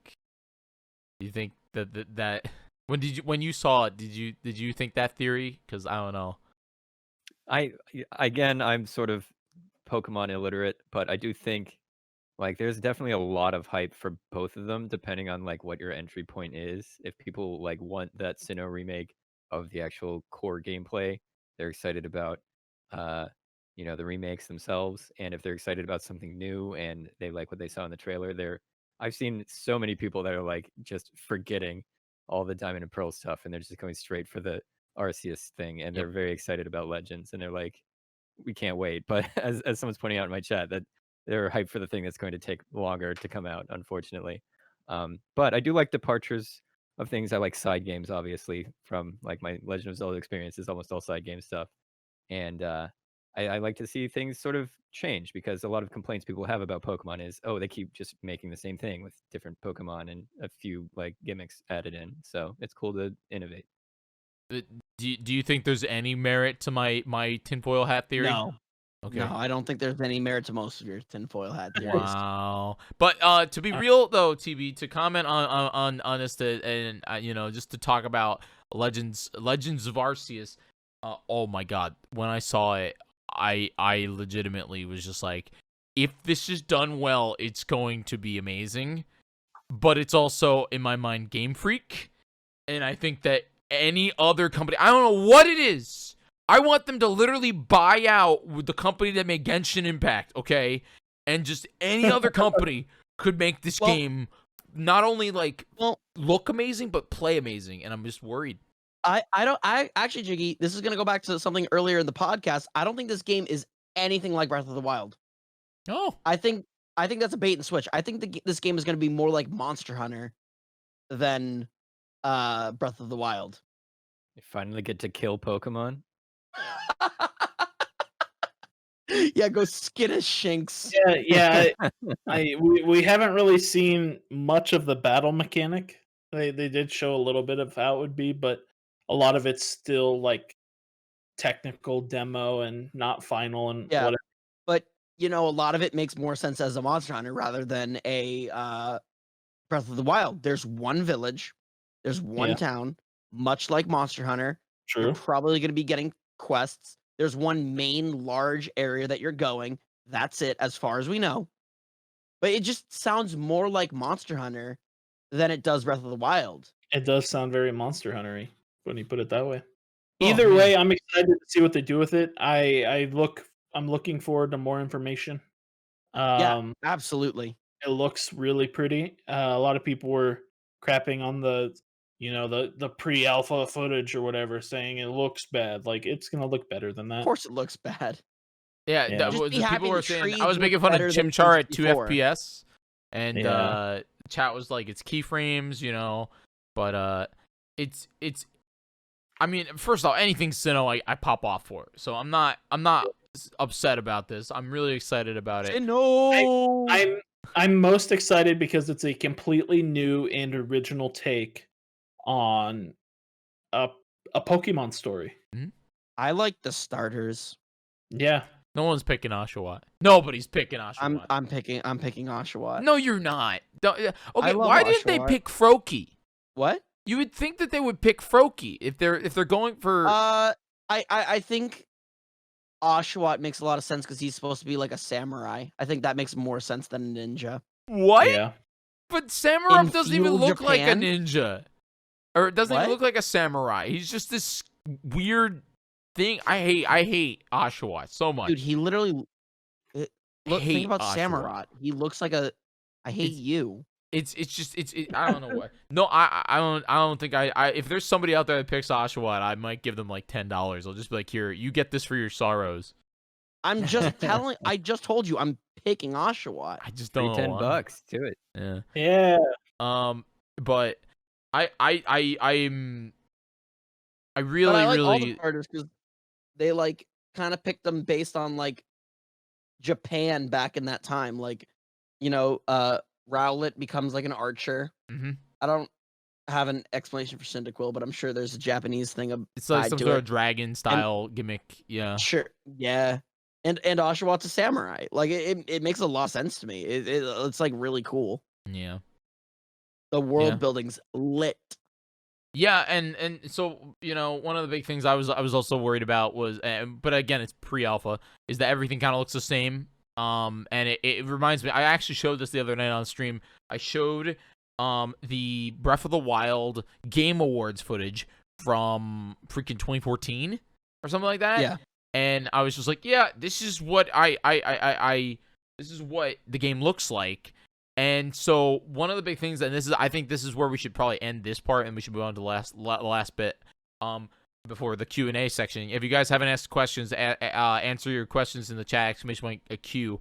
Do you think that when you saw it, did you think that theory? Because I don't know. Again, I'm sort of Pokemon illiterate, but I do think like there's definitely a lot of hype for both of them, depending on like what your entry point is. If people like want that Sinnoh remake of the actual core gameplay, they're excited about uh the remakes themselves. And if they're excited about something new and they like what they saw in the trailer, I've seen so many people that are like just forgetting all the Diamond and Pearl stuff, and they're just going straight for the Arceus thing, and they're Yep. very excited about Legends, and they're like, we can't wait. But as someone's pointing out in my chat, that they're hyped for the thing that's going to take longer to come out, unfortunately. But I do like departures of things. I like side games, obviously, from like my Legend of Zelda experience is almost all side game stuff. And I like to see things sort of change, because a lot of complaints people have about Pokemon is, oh, they keep just making the same thing with different Pokemon and a few like gimmicks added in. So it's cool to innovate. Do you think there's any merit to my tinfoil hat theory? No. Okay. No, I don't think there's any merit to most of your tinfoil hat theories. Wow. But to be real though, TB, to comment on this and just to talk about Legends of Arceus, oh my god, when I saw it, I legitimately was just like, if this is done well, it's going to be amazing. But it's also in my mind Game Freak, and I think that any other company, I don't know what it is, I want them to literally buy out with the company that made Genshin Impact, okay? And just any other company could make this game not only look amazing but play amazing, and I'm just worried. I actually, Jyggy, this is gonna go back to something earlier in the podcast. I don't think this game is anything like Breath of the Wild. Oh, I think that's a bait and switch. I think this game is gonna be more like Monster Hunter than Breath of the Wild. You finally get to kill Pokemon. Yeah, go skin a Shinx. Yeah. We haven't really seen much of the battle mechanic. They did show a little bit of how it would be, but a lot of it's still like technical demo and not final and Yeah. whatever. But a lot of it makes more sense as a Monster Hunter rather than a Breath of the Wild. There's one village, there's one town, much like Monster Hunter. True. You're probably going to be getting quests. There's one main large area that you're going. That's it, as far as we know. But it just sounds more like Monster Hunter than it does Breath of the Wild. It does sound very Monster Hunter-y when you put it that way. Oh, Either man. way, I'm excited to see what they do with it. I'm looking forward to more information. Yeah, absolutely. It looks really pretty. A lot of people were crapping on the pre-alpha footage or whatever, saying it looks bad. Like, it's gonna look better than Of that. course it looks bad. Yeah, Yeah. Just be happy people were the saying trees I was look making fun of better than Chimchar at things 2 before. FPS, and Yeah. chat was like, it's keyframes, but it's. I mean, first off, anything Sinnoh, I pop off for. So I'm not upset about this. I'm really excited about it. No. I'm most excited because it's a completely new and original take on a Pokemon story. I like the starters. Yeah. No one's picking Oshawott. Nobody's picking Oshawott. I'm picking Oshawott. No, you're not. Okay, love why didn't they Oshawott. pick Froakie? What? You would think that they would pick Froakie if they're going for. I think Oshawott makes a lot of sense because he's supposed to be like a samurai. I think that makes more sense than a ninja. What? Yeah. But Samurott In doesn't even feudal look like a Japan? ninja, or it doesn't even What? look like a samurai. He's just this weird thing. I hate Oshawott so much. Dude, he literally look. Hate Think about Oshawott. Samurott. He looks like a. I hate It's- you. It's I don't know what. No, I don't think I if there's somebody out there that picks Oshawott, I might give them like $10. I'll just be like, here, you get this for your sorrows. I'm just telling. I just told you. I'm picking Oshawott. I just Free don't know why. $10 to it. Yeah. Yeah. But I really But I like all the really starters because they like kind of picked them based on like Japan back in that time. Like, Rowlet becomes like an archer. Mhm. I don't have an explanation for Cyndaquil, but I'm sure there's a Japanese thing. It's like tied some to sort it. of dragon style gimmick. Yeah. Sure, yeah. And Oshawott's a samurai. Like it makes a lot of sense to me. It's like really cool. Yeah. The world Yeah. building's lit. Yeah, and so one of the big things I was also worried about was, but again, it's pre-alpha, is that everything kind of looks the same. And it reminds me, I actually showed this the other night on stream. I showed the Breath of the Wild Game Awards footage from freaking 2014 or something like that. Yeah. And I was just like, yeah, this is what this is what the game looks like. And so one of the big things, and I think this is where we should probably end this part, and we should move on to the last bit, before the Q&A section. If you guys haven't asked questions, answer your questions in the chat, exclamation point, a Q.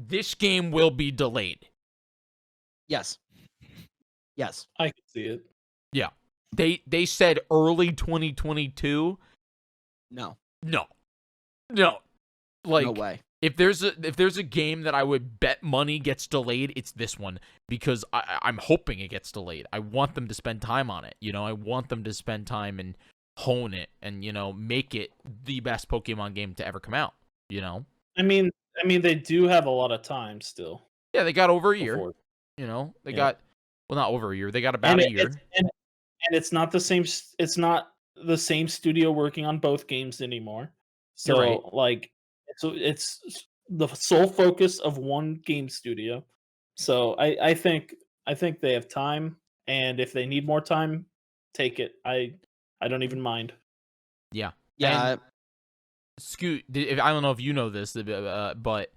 This game will be delayed. Yes. Yes. I can see it. Yeah. They said early 2022. No. No. No way. If there's a game that I would bet money gets delayed, it's this one, because I'm hoping it gets delayed. I want them to spend time on it. I want them to spend time and hone it and make it the best Pokemon game to ever come out. I mean, they do have a lot of time still. Yeah, they got over a year. Before. They Yeah. got not over a year. They got about a year. And it's not the same. It's not the same studio working on both games anymore. So You're right. like, it's the sole focus of one game studio. So I think they have time, and if they need more time, take it. I don't even mind. Yeah. Yeah. And Scoot, I don't know if you know this, but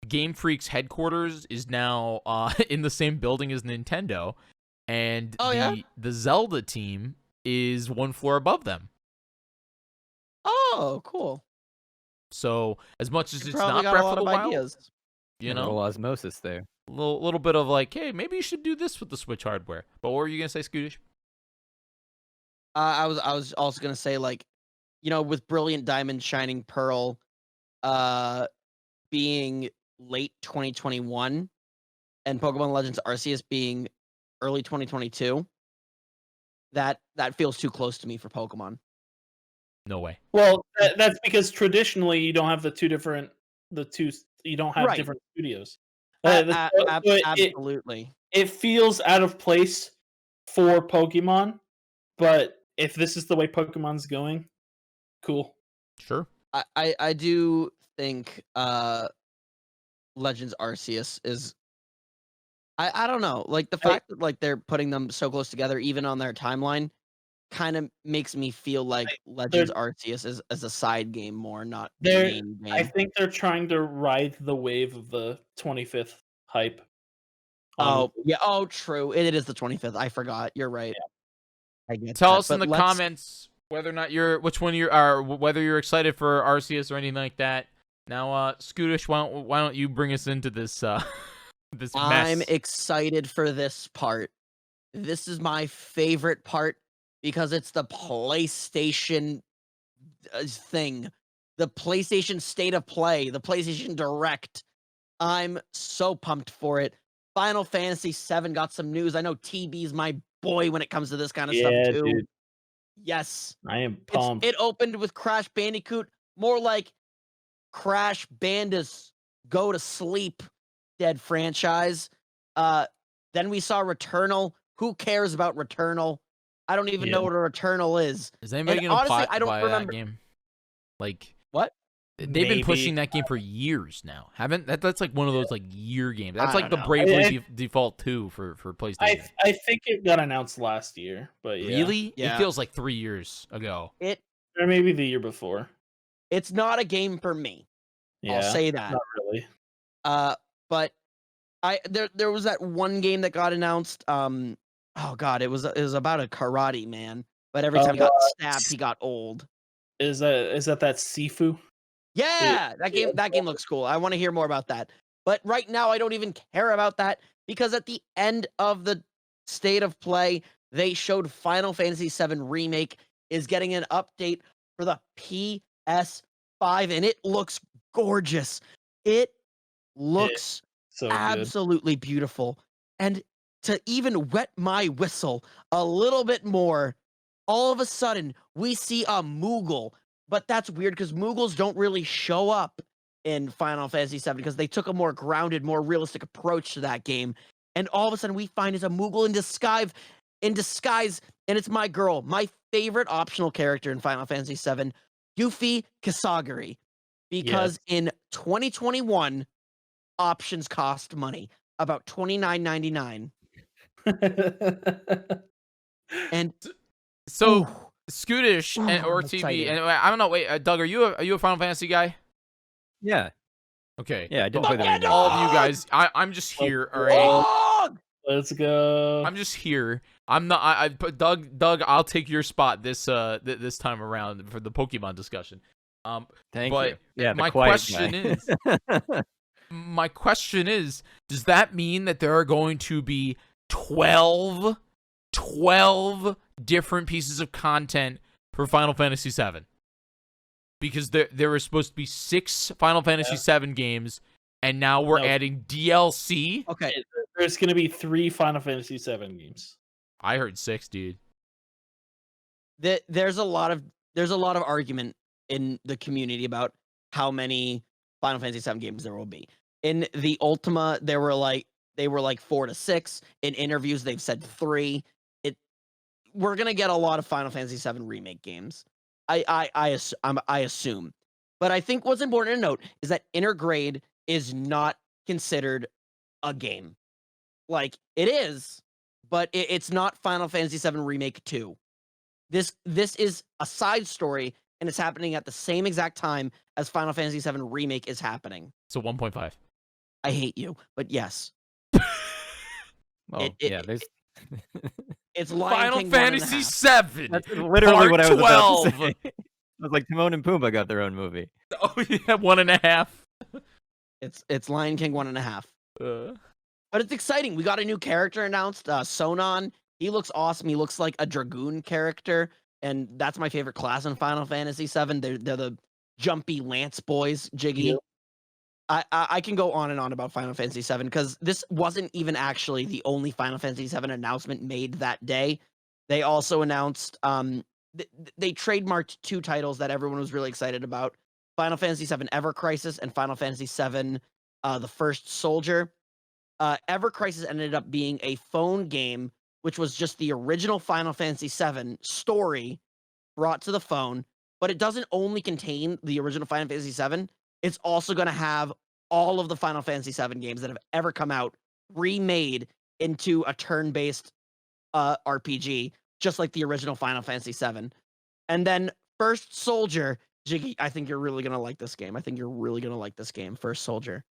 Game Freak's headquarters is now in the same building as Nintendo, and the Zelda team is one floor above them. Oh, cool. So as much as You it's probably not got Breath a lot of the of Wild, ideas. A little osmosis there. a little bit of like, hey, maybe you should do this with the Switch hardware. But what were you gonna say, Scootish? I was also gonna say, like, with Brilliant Diamond, Shining Pearl, being late 2021, and Pokemon Legends Arceus being early 2022, that feels too close to me for Pokemon. No way. Well, that's because traditionally you don't have you don't have Right. different studios. So Absolutely. it feels out of place for Pokemon, but if this is the way Pokemon's going, cool. Sure. I do think Legends Arceus is, I don't know, like the fact that like they're putting them so close together even on their timeline kind of makes me feel like Legends Arceus is as a side game more, not the main game. I think they're trying to ride the wave of the 25th hype. Oh, yeah. Oh, true. It is the 25th. I forgot. You're right. Yeah. I get Tell that, us in but the comments whether or not whether you're excited for Arceus or anything like that. Now, Scootish, why don't you bring us into this this mess? I'm excited for this part. This is my favorite part because it's the PlayStation thing. The PlayStation State of Play, the PlayStation Direct. I'm so pumped for it. Final Fantasy VII got some news. I know TB's my boy when it comes to this kind of stuff too. Dude. Yes. I am pumped. It opened with Crash Bandicoot, more like Crash Bandas Go to Sleep dead franchise. Then we saw Returnal. Who cares about Returnal? I don't even know what a Returnal is. Is anybody And gonna honestly, I don't buy remember that game? Like what? they've been pushing that game for years now. That's like one of those like year games. That's I like the don't know. Bravely Default 2 for PlayStation. I think it got announced last year, but yeah. Really? Yeah. It feels like 3 years ago. Or maybe the year before. It's not a game for me. Yeah, I'll say that. Not really. But there was that one game that got announced. Oh god, it was about a karate man, but every time he got stabbed, he got old. Is that Sifu? Yeah, that game looks cool. I want to hear more about that. But right now, I don't even care about that because at the end of the State of Play, they showed Final Fantasy VII Remake is getting an update for the PS5, and it looks gorgeous. It looks So absolutely beautiful. And to even wet my whistle a little bit more, all of a sudden, we see a Moogle. But that's weird because Moogles don't really show up in Final Fantasy VII because they took a more grounded, more realistic approach to that game. And all of a sudden, we find it's a Moogle in disguise, and it's my girl, my favorite optional character in Final Fantasy VII, Yuffie Kisagari. Because in 2021, options cost money, about $29.99. And so ooh. Scootish and or I'm TB, excited. and I don't know. Wait, Doug, are you a Final Fantasy guy? Yeah. Okay. Yeah, I didn't play the remake. All of you guys, I'm just here. All right. Let's go. I'm just here. I'm not. But Doug, I'll take your spot this time around for the Pokemon discussion. Thank but you. Yeah, my question is, does that mean that there are going to be 12 different pieces of content for Final Fantasy VII? Because there were supposed to be 6 Final Fantasy VII games, and now we're adding DLC. Okay, there's going to be 3 Final Fantasy VII games. I heard 6, dude. there's a lot of argument in the community about how many Final Fantasy 7 games there will be. In the Ultima, they were like 4 to 6. In interviews, they've said 3. We're gonna get a lot of Final Fantasy 7 remake games. I assume, but I think what's important to note is that Intergrade is not considered a game. Like it is, but it's not Final Fantasy 7 Remake 2. This is a side story, and it's happening at the same exact time as Final Fantasy 7 Remake is happening. So 1.5. I hate you, but yes. Well, yeah, there's It's Lion Final King Fantasy 1.5. 7. that's literally Part what I was about to 12. say. I was like, Timon and Pumbaa got their own movie. Oh yeah, 1.5. It's Lion King 1.5. Uh, But it's exciting. We got a new character announced, Sonon. He looks awesome. He looks like a Dragoon character, and that's my favorite class in Final Fantasy 7. They're the jumpy Lance boys, Jyggy. Yep. I can go on and on about Final Fantasy 7 because this wasn't even actually the only Final Fantasy 7 announcement made that day. They also announced they trademarked 2 titles that everyone was really excited about: Final Fantasy 7 Ever Crisis and Final Fantasy 7 The First Soldier. Ever Crisis ended up being a phone game, which was just the original Final Fantasy 7 story brought to the phone, but it doesn't only contain the original Final Fantasy 7. It's also going to have all of the Final Fantasy 7 games that have ever come out remade into a turn-based RPG, just like the original Final Fantasy 7. And then First Soldier, Jyggy, I think you're really going to like this game. First Soldier.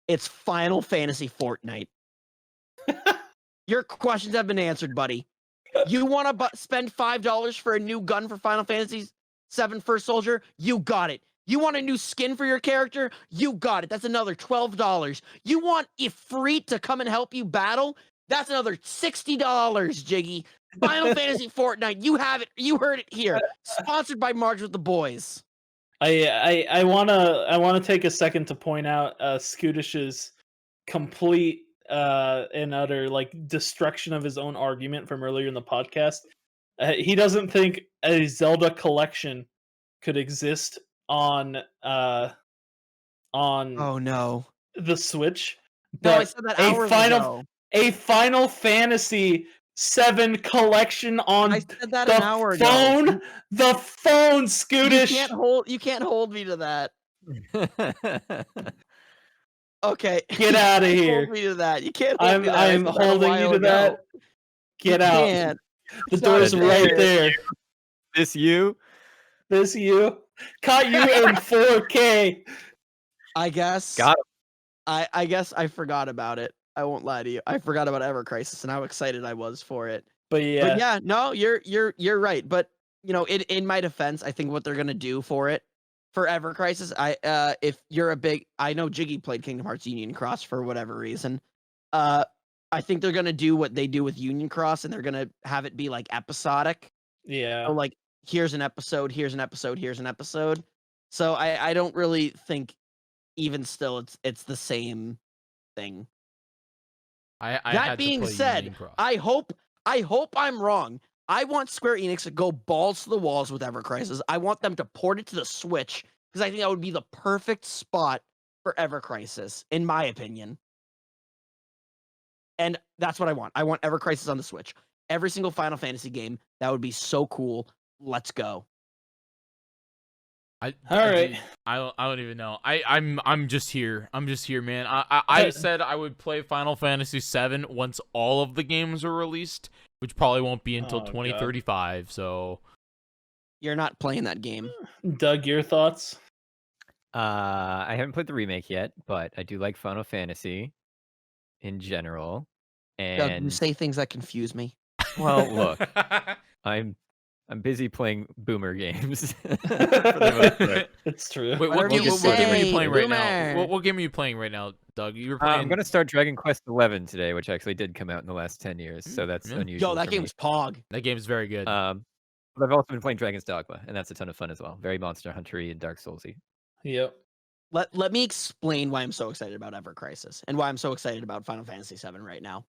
It's Final Fantasy Fortnite. Your questions have been answered, buddy. You want to spend $5 for a new gun for Final Fantasy 7 First Soldier? You got it. You want a new skin for your character? You got it. That's another $12. You want Ifrit to come and help you battle? That's another $60, Jyggy. Final Fantasy Fortnite. You have it. You heard it here. Sponsored by Margs with the Boys. I wanna take a second to point out Skudish's complete and utter like destruction of his own argument from earlier in the podcast. He doesn't think a Zelda collection could exist on Oh no. the Switch. No, I But said that a hours ago. Final Fantasy 7 collection on I said that an hour the ago. phone. The phone, You Skudish. can't hold me to that. Okay. Get out of You can't here. hold me to that. You can't hold me to that. I I'm said that a holding while you to ago. that. Get You out. can't. The It's not door's right fair. there. This you? This you. Caught you in 4K. I guess. Got him. I guess I forgot about it. I won't lie to you. I forgot about Ever Crisis and how excited I was for it. But yeah. But yeah, no, you're right. But you know, in my defense, I think what they're gonna do for it, for Ever Crisis, if you're I know Jyggy played Kingdom Hearts Union Cross for whatever reason. I think they're gonna do what they do with Union Cross, and they're gonna have it be like episodic. Yeah. So like, here's an episode, here's an episode, here's an episode. So I don't really think, even still, it's the same thing. I That had to being play said, Union Cross. I hope I'm wrong. I want Square Enix to go balls to the walls with Ever Crisis. I want them to port it to the Switch because I think that would be the perfect spot for Ever Crisis, in my opinion. And that's what I want. I want Ever Crisis on the Switch. Every single Final Fantasy game. That would be so cool. Let's go. All right. I don't even know. I'm just here. I'm just here, man. I said I would play Final Fantasy 7 once all of the games are released, which probably won't be until Oh, God. 2035. So You're not playing that game. Doug, your thoughts? I haven't played the remake yet, but I do like Final Fantasy in general. Doug, you And say things that confuse me. well, look, I'm busy playing boomer games. For the most part. It's true. Wait, Whatever what you game are you say, playing right now? boomer. What game are you playing right now, Doug? You were playing. I'm gonna start Dragon Quest XI today, which actually did come out in the last 10 years, so that's Yeah. unusual. Yo, that for me. game's Pog. That game's very good. But I've also been playing Dragon's Dogma, and that's a ton of fun as well. Very Monster Hunter-y and Dark Soulsy. Yep. Let me explain why I'm so excited about Ever Crisis and why I'm so excited about Final Fantasy 7 right now.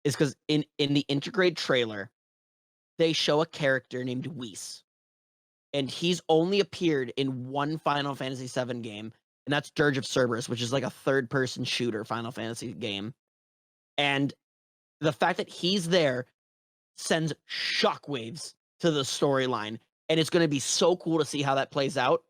Is because in the Intergrade trailer, they show a character named Whis. And he's only appeared in one Final Fantasy VII game, and that's Dirge of Cerberus, which is like a third-person shooter Final Fantasy game. And the fact that he's there sends shockwaves to the storyline, and it's going to be so cool to see how that plays out.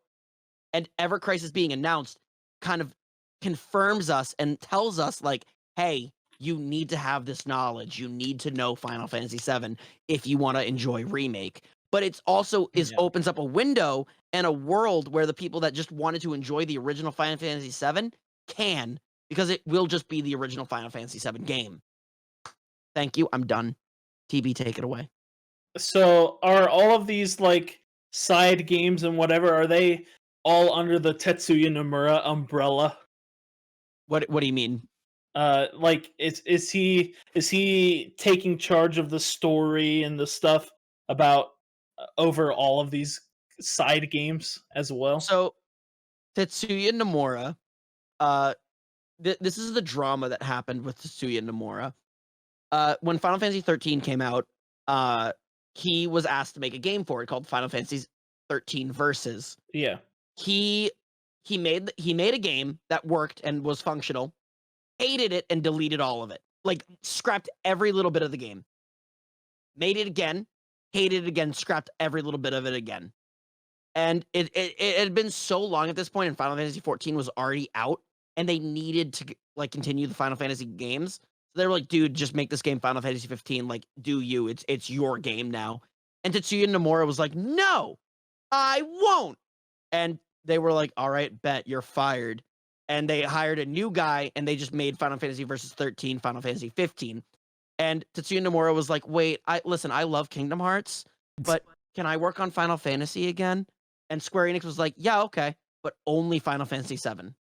And Ever Crisis being announced kind of confirms us and tells us, like, hey, you need to have this knowledge. You need to know Final Fantasy VII if you want to enjoy Remake. But it's also opens up a window and a world where the people that just wanted to enjoy the original Final Fantasy VII can, because it will just be the original Final Fantasy VII game. Thank you. I'm done. TB, take it away. So are all of these like side games and whatever, are they all under the Tetsuya Nomura umbrella? What do you mean? Like is he taking charge of the story and the stuff about over all of these side games as well? So Tetsuya Nomura, this is the drama that happened with Tetsuya Nomura. When Final Fantasy 13 came out, he was asked to make a game for it called Final Fantasy 13 Versus. Yeah. He made a game that worked and was functional, hated it and deleted all of it. Like scrapped every little bit of the game. Made it again, hated it again, scrapped every little bit of it again. And it had been so long at this point, and Final Fantasy 14 was already out, and they needed to like continue the Final Fantasy games. So they were like, dude, just make this game Final Fantasy 15. Like, do you? It's your game now. And Tetsuya Nomura was like, no, I won't. And they were like, all right, bet, you're fired. And they hired a new guy, and they just made Final Fantasy Versus 13, Final Fantasy 15. And Tetsuya Nomura was like, wait, I love Kingdom Hearts, but can I work on Final Fantasy again? And Square Enix was like, yeah, okay, but only Final Fantasy 7.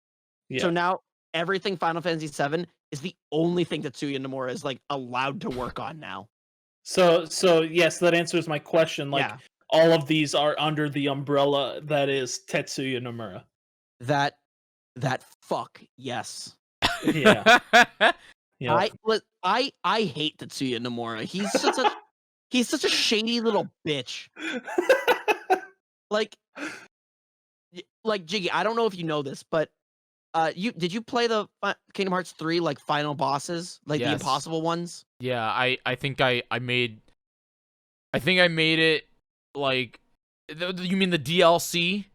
Yeah. So now everything Final Fantasy 7 is the only thing that Tetsuya Nomura is like allowed to work on now. So yes, that answers my question. Like all of these are under the umbrella that is Tetsuya Nomura. That fuck, yes. Yeah. Yep. I hate Tetsuya Nomura. He's such a shady little bitch. Like Jyggy, I don't know if you know this, but did you play the Kingdom Hearts 3 like final bosses, like the impossible ones? Yeah, I think I made it like you mean the DLC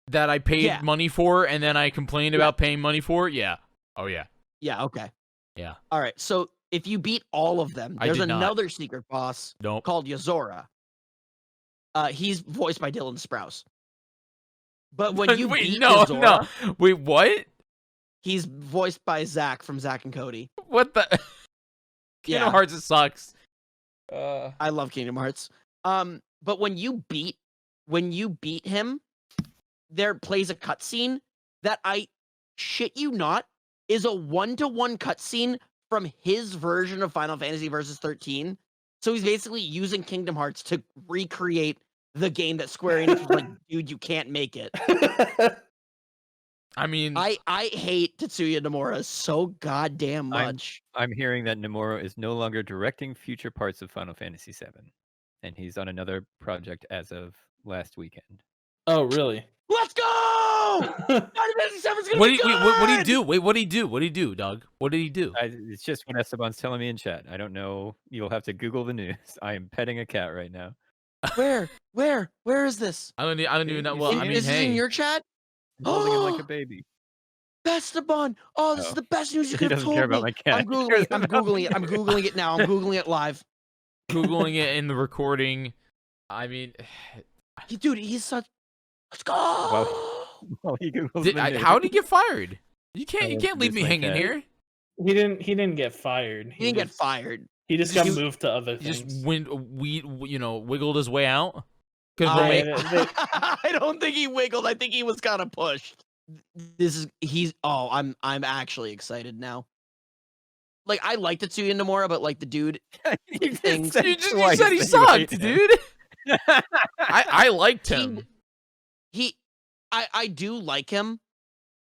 that I paid money for and then I complained about paying money for? Yeah. Oh yeah. Yeah, okay. Yeah. All right. So if you beat all of them, there's another secret boss called Yozora. He's voiced by Dylan Sprouse. But when you beat Yozora, wait, what? He's voiced by Zach from Zach and Cody. What the? Kingdom Hearts sucks. I love Kingdom Hearts. But when you beat him, there plays a cutscene that I shit you not is a 1-to-1 cutscene from his version of Final Fantasy Versus 13. So he's basically using Kingdom Hearts to recreate the game that Square Enix was like, dude, you can't make it. I mean, I hate Tetsuya Nomura so goddamn much. I'm hearing that Nomura is no longer directing future parts of Final Fantasy VII, and he's on another project as of last weekend. Oh, really? Let's go! Final Fantasy VII's gonna be good! What did he do? Wait, what did he do? What did he do, Doug? What did he do? It's just what Esteban's telling me in chat. I don't know. You'll have to Google the news. I am petting a cat right now. Where is this? I don't even know. Well, I mean, is this in your chat? Holding him like a baby. Esteban! Oh, this is the best news you could have told care about me. my cat. I'm googling it. I'm googling it now. I'm googling it live. Googling it in the recording. I mean, dude, he's such. Let's go. Well, he Googles how did he get fired? You can't leave me hanging here. He didn't get fired. He didn't get fired. He just got moved to other things. He just wiggled his way out. I don't think he wiggled. I think he was kind of pushed. I'm actually excited now. Like, I like Tetsuya Nomura, but like the dude, you said he sucked, dude. I liked him. I do like him,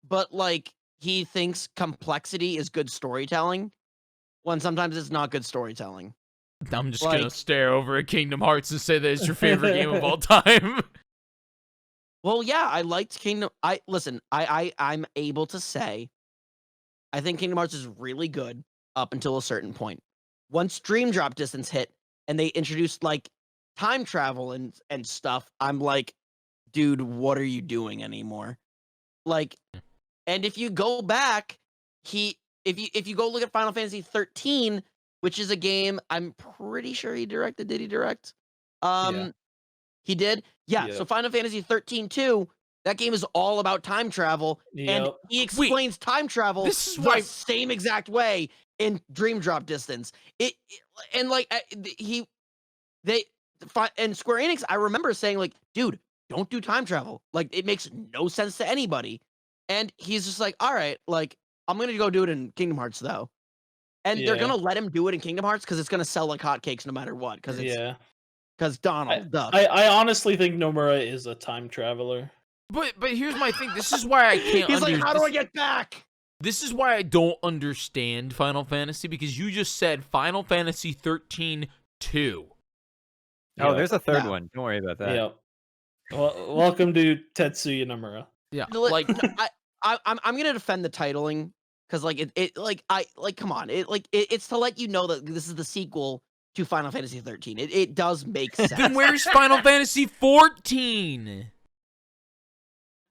but like he thinks complexity is good storytelling, when sometimes it's not good storytelling. I'm just Like- gonna stare over at Kingdom Hearts and say that it's your favorite game of all time. Well, yeah, I liked Kingdom. I'm able to say, I think Kingdom Hearts is really good up until a certain point. Once Dream Drop Distance hit and they introduced like time travel and stuff, I'm like, dude, what are you doing anymore? Like, and if you go back, if you go look at Final Fantasy 13, which is a game I'm pretty sure he directed. Did he direct? Yeah. He did. Yeah. Yep. So Final Fantasy 13 2, that game is all about time travel, and Yep. he explains time travel this is the why- same exact way in Dream Drop Distance. And like and Square Enix, I remember saying like, dude, don't do time travel. Like it makes no sense to anybody. And he's just like, all right, like I'm gonna go do it in Kingdom Hearts though. And they're Yeah. gonna let him do it in Kingdom Hearts because it's gonna sell like hotcakes no matter what. Because it's Yeah. because Donald Duck. I honestly think Nomura is a time traveler. But here's my thing. This is why I can't. He's like, how do I get back? This is why I don't understand Final Fantasy, because you just said Final Fantasy 13 2. Oh, Yeah. there's a third Yeah. one. Don't worry about that. Yep. Well, welcome to Tetsuya Nomura. Yeah, Like like I'm gonna defend the titling because like come on, it's to let you know that this is the sequel to Final Fantasy 13. It does make sense. then where's Final Fantasy 14?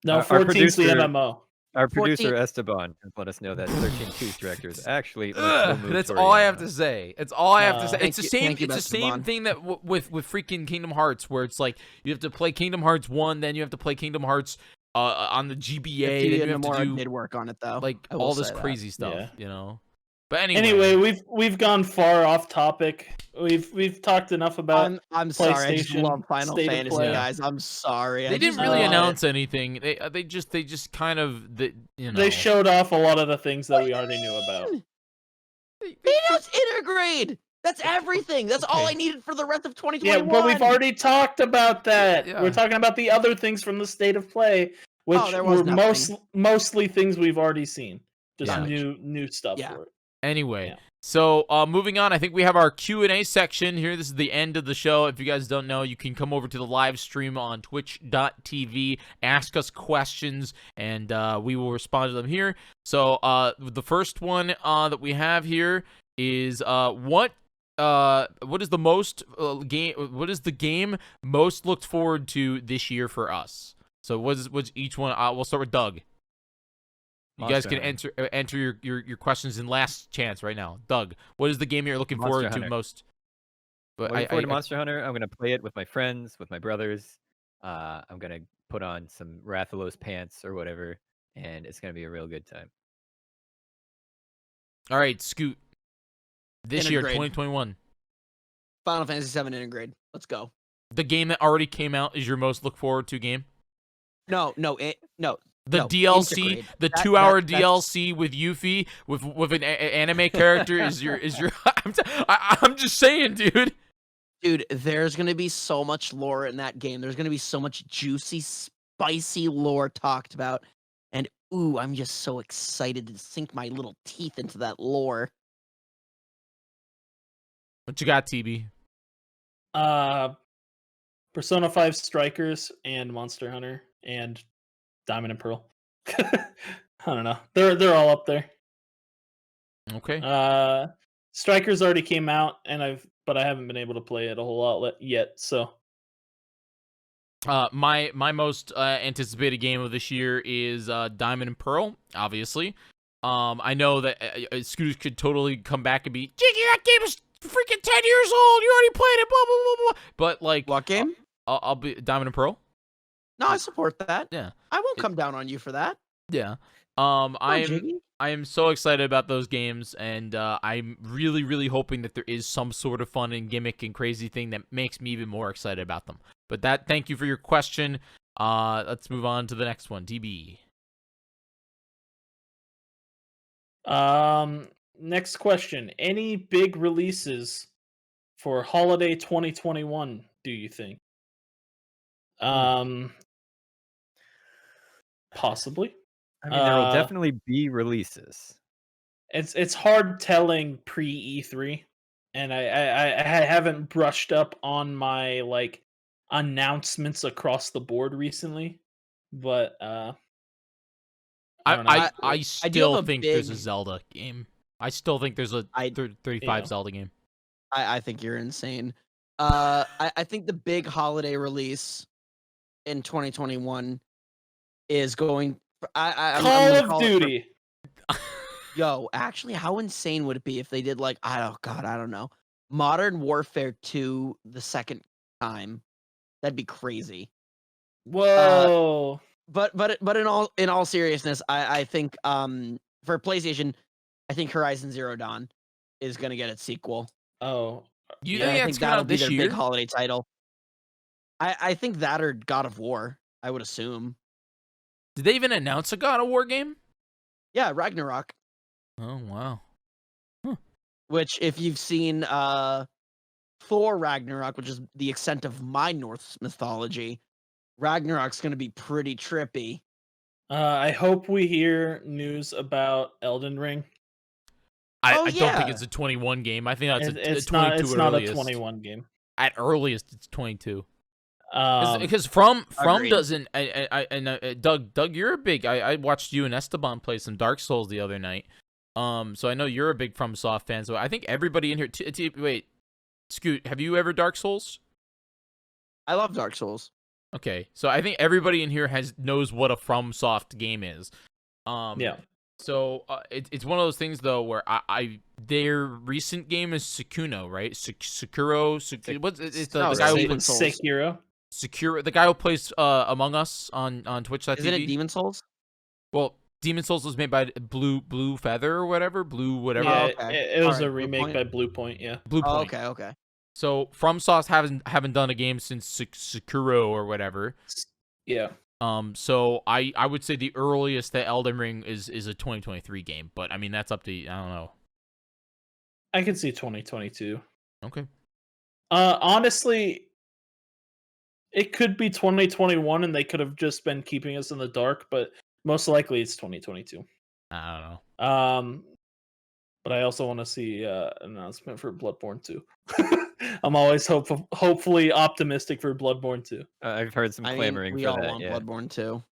No, Our 14 's the producer- MMO. Our 14 producer Esteban has let us know that 13-2's director is actually Ugh, Makoto that's Toriyama. all I have to say. It's all I have to say. Thank It's the you- same. thank you, It's the Best same Devon. thing that with freaking Kingdom Hearts, where it's like you have to play Kingdom Hearts 1, then you have to play Kingdom Hearts on the GBA, then you have to Nomura do did work on it though. like I will all this say that. crazy stuff, Yeah. you know. But Anyway, we've gone far off topic. We've talked enough about. I'm sorry. I just PlayStation love Final State of Fantasy, Play. guys. I'm sorry. they I didn't just really love announce it. anything. They just kind of you know. They showed off a lot of the things that we already knew about. They announced Intergrade. That's everything. That's all Okay. I needed for the rest of Yeah, 2021. but we've already talked about that. Yeah. We're talking about the other things from the State of Play, which there was were nothing. mostly things we've already seen. Just Yeah. new stuff Yeah. for it. Anyway, Yeah. so moving on, I think we have our Q&A section here. This is the end of the show. If you guys don't know, you can come over to the live stream on twitch.tv, ask us questions, and we will respond to them here. So the first one that we have here is what is the most what is the game most looked forward to this year for us? So what's each one? We'll start with Doug. You guys Monster can Hunter. enter your questions in last chance right now. Doug, what is the game you're looking Monster forward to Hunter. most? But Looking forward to Monster Hunter. I'm gonna play it with my friends, with my brothers. I'm gonna put on some Rathalos pants or whatever, and it's gonna be a real good time. all right, Scoot. This year, Intergrade. 2021, Final Fantasy VII Intergrade. Let's go. the game that already came out is your most look forward to game. No. The No, DLC, Intergrade. the That- 2-hour that's- DLC with Yuffie with an anime character is your. I'm just saying, dude. Dude, there's gonna be so much lore in that game. There's gonna be so much juicy, spicy lore talked about. And ooh, I'm just so excited to sink my little teeth into that lore. What you got, TB? Persona 5 Strikers and Monster Hunter and Diamond and Pearl. I don't know. They're all up there. Okay. Strikers already came out, but I haven't been able to play it a whole lot yet. So My most anticipated game of this year is Diamond and Pearl, obviously. I know that Scooters could totally come back and be, Jyggy, that game is freaking 10 years old. You already played it, blah, blah, blah, blah. But, like, What game? I'll be Diamond and Pearl. No, I support that. Yeah. I won't come down on you for that. Yeah. Come on, I Jyggy. am so excited about those games, and I'm really, really hoping that there is some sort of fun and gimmick and crazy thing that makes me even more excited about them. But thank you for your question. Let's move on to the next one. DB. next question. Any big releases for holiday 2021, do you think? Possibly. I mean, there will Uh, definitely be releases. It's hard telling pre E3 and I haven't brushed up on my like announcements across the board recently, but I don't know. I I do still have a think there's a big- Zelda game. I still think there's a I 35 Yeah. Zelda game. I think you're insane. I think the big holiday release in 2021 is going. I'm Call gonna of call it for- Duty. Yo, actually, how insane would it be if they did like I don't know, Modern Warfare 2 the second time? That'd be crazy. Whoa. But in all seriousness, I think for PlayStation, I think Horizon Zero Dawn is gonna get its sequel. Oh, You And think I that's think coming that'll out be this their year? big holiday title. I think that or God of War, I would assume. Did they even announce a God of War game? Yeah, Ragnarok. Oh wow. Which, if you've seen Thor Ragnarok, which is the extent of my Norse mythology, Ragnarok's gonna be pretty trippy. I hope we hear news about Elden Ring. I Oh, don't think yeah. it's a 21 game. I think that's It's a not. 22 It's at not a earliest. 21 game. At earliest, it's 22. Um, Because from Agreed. doesn't Doug, you're a big. I watched you and Esteban play some Dark Souls the other night. So I know you're a big FromSoft fan. So I think everybody in here. Wait, Scoot, have you ever Dark Souls? I love Dark Souls. Okay, so I think everybody in here knows what a FromSoft game is. yeah. So it's one of those things though where their recent game is Sukuno, right? Sekiro. What's it's No, the it's guy who Demon plays Souls. Sekiro. Sekiro, the guy who plays Among Us on Twitch.tv. Isn't it Demon Souls? Well, Demon Souls was made by Blue Feather or whatever, Blue whatever. Yeah, okay. it was Alright, a remake Bluepoint. by Bluepoint. Yeah. Blue Oh, Point. okay. So FromSoft haven't done a game since Sekiro or whatever. Yeah. So I would say the earliest that Elden Ring is a 2023 game, but I mean that's up to you. I don't know. I can see 2022. Okay. Honestly, it could be 2021, and they could have just been keeping us in the dark. But most likely, it's 2022. I don't know. But I also want to see an announcement for Bloodborne 2. I'm always hopefully optimistic for Bloodborne 2. I've heard some I mean, clamoring we for all that. want Yeah. Bloodborne too.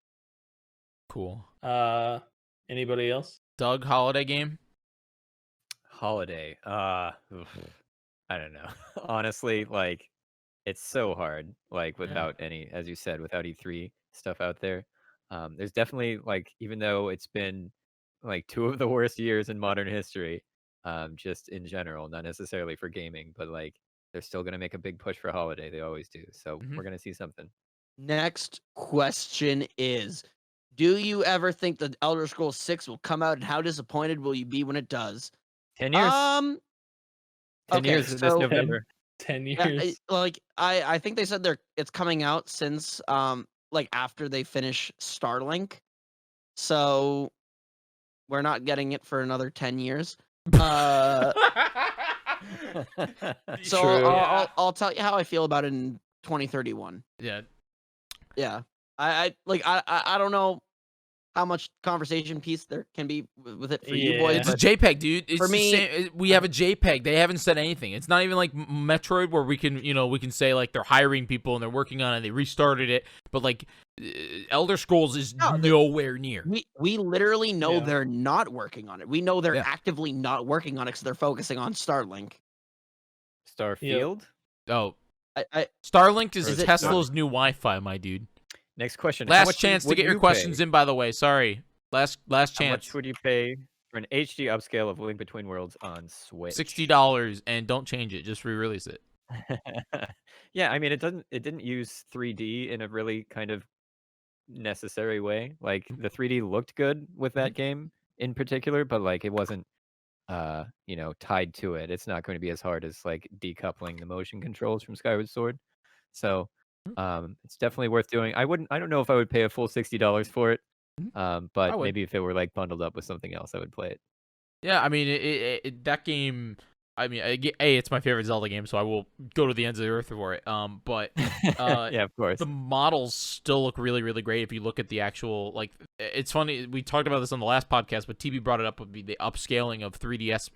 Cool. Anybody else? Doug, holiday game? Holiday. Oof. I don't know. Honestly, like it's so hard. Like without any, as you said, without E3 stuff out there. There's definitely like, even though it's been like two of the worst years in modern history, just in general, not necessarily for gaming, but like they're still gonna make a big push for holiday. They always do. So Mhm. we're gonna see something. Next question is: do you ever think that Elder Scrolls 6 will come out, and how disappointed will you be when it does? 10 years. 10 10 okay, years this so- November. 10 Yeah, years. I think they said it's coming out since like after they finish Starlink, so we're not getting it for another 10 years. So True. I'll tell you how I feel about it in 2031. Yeah. Yeah, I don't know how much conversation piece there can be with it for you boys. Yeah. It's a But JPEG, dude. It's for the me- same, we have a JPEG. They haven't said anything. It's not even like Metroid where we can say like they're hiring people and they're working on it. They restarted it, but like Elder Scrolls is No, nowhere near. we literally know Yeah. they're not working on it. We know they're Yeah. actively not working on it because they're focusing on Starlink. Starfield. Oh, I Starlink is Is it- Tesla's new Wi-Fi, my dude. Next question. How Last much chance to would get your you questions pay? in, by the way. Sorry. Last How chance. much would you pay for an HD upscale of Link Between Worlds on Switch? $60, and don't change it. Just re-release it. Yeah, I mean it didn't use 3D in a really kind of necessary way. Like the 3D looked good with that game in particular, but like it wasn't tied to it. It's not going to be as hard as like decoupling the motion controls from Skyward Sword. So it's definitely worth doing. I don't know if I would pay a full $60 for it. I But would. maybe if it were like bundled up with something else, I would play it. Yeah, I mean, that game. I mean, it's my favorite Zelda game, so I will go to the ends of the earth for it. But Yeah, of course. the models still look really, really great if you look at the actual. Like, it's funny. We talked about this on the last podcast, but TB brought it up. Would be the upscaling of 3DS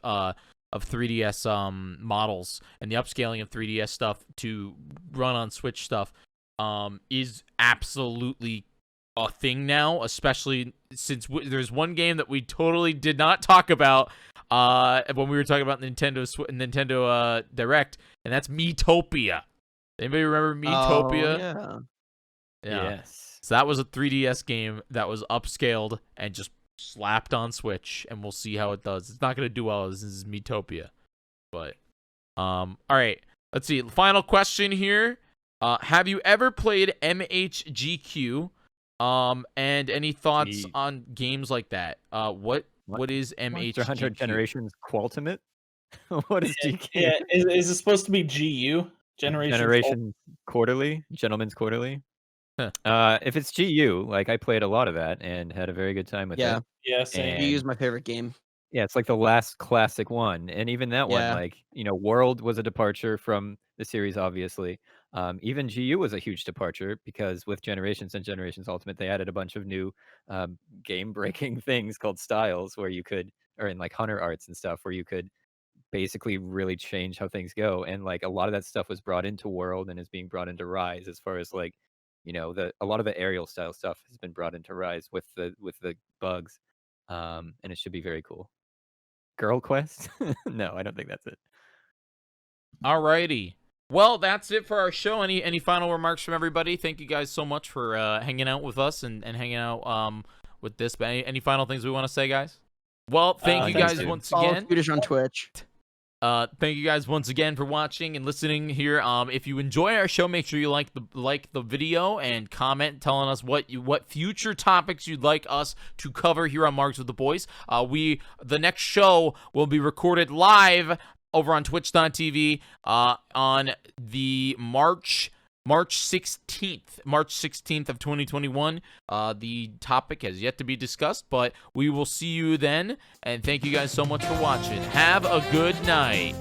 3DS models and the upscaling of 3DS stuff to run on Switch stuff is absolutely a thing now, especially since there's one game that we totally did not talk about when we were talking about Nintendo Direct, and that's Miitopia. Anybody remember Miitopia? Oh, Yeah. Yes. So that was a 3DS game that was upscaled and just slapped on Switch, and we'll see how it does. It's not going to do well. This is Miitopia. But all right. Let's see. Final question here. Have you ever played MHGQ? And any thoughts on games like that? What is MHGQ? Monster Hunter Generations Qualtimate? What is GQ? Yeah, is it supposed to be GU? Generation Quarterly? Gentleman's Quarterly? If it's GU, like I played a lot of that and had a very good time with Yeah. it. Yeah, same. And- GU is my favorite game. Yeah, it's like the last classic one. And even that one, Yeah. like, World was a departure from the series, obviously. Even GU was a huge departure because with Generations and Generations Ultimate, they added a bunch of new game-breaking things called styles where you could, or in like Hunter arts and stuff, where you could basically really change how things go. And like a lot of that stuff was brought into World and is being brought into Rise as far as like, a lot of the aerial style stuff has been brought into Rise with the bugs. And it should be very cool. Girl Quest? No, I don't think that's it. Alrighty. Well, that's it for our show. Any final remarks from everybody? Thank you guys so much for hanging out with us and hanging out with this. But any final things we want to say, guys? Well, thank you thanks, guys dude. once Follow again. Swedish on Twitch. Thank you guys once again for watching and listening here. If you enjoy our show, make sure you like the video and comment telling us what future topics you'd like us to cover here on Margs with the Boys. The next show will be recorded live over on twitch.tv on the March 16th of 2021. The topic has yet to be discussed, but we will see you then, and thank you guys so much for watching. Have a good night.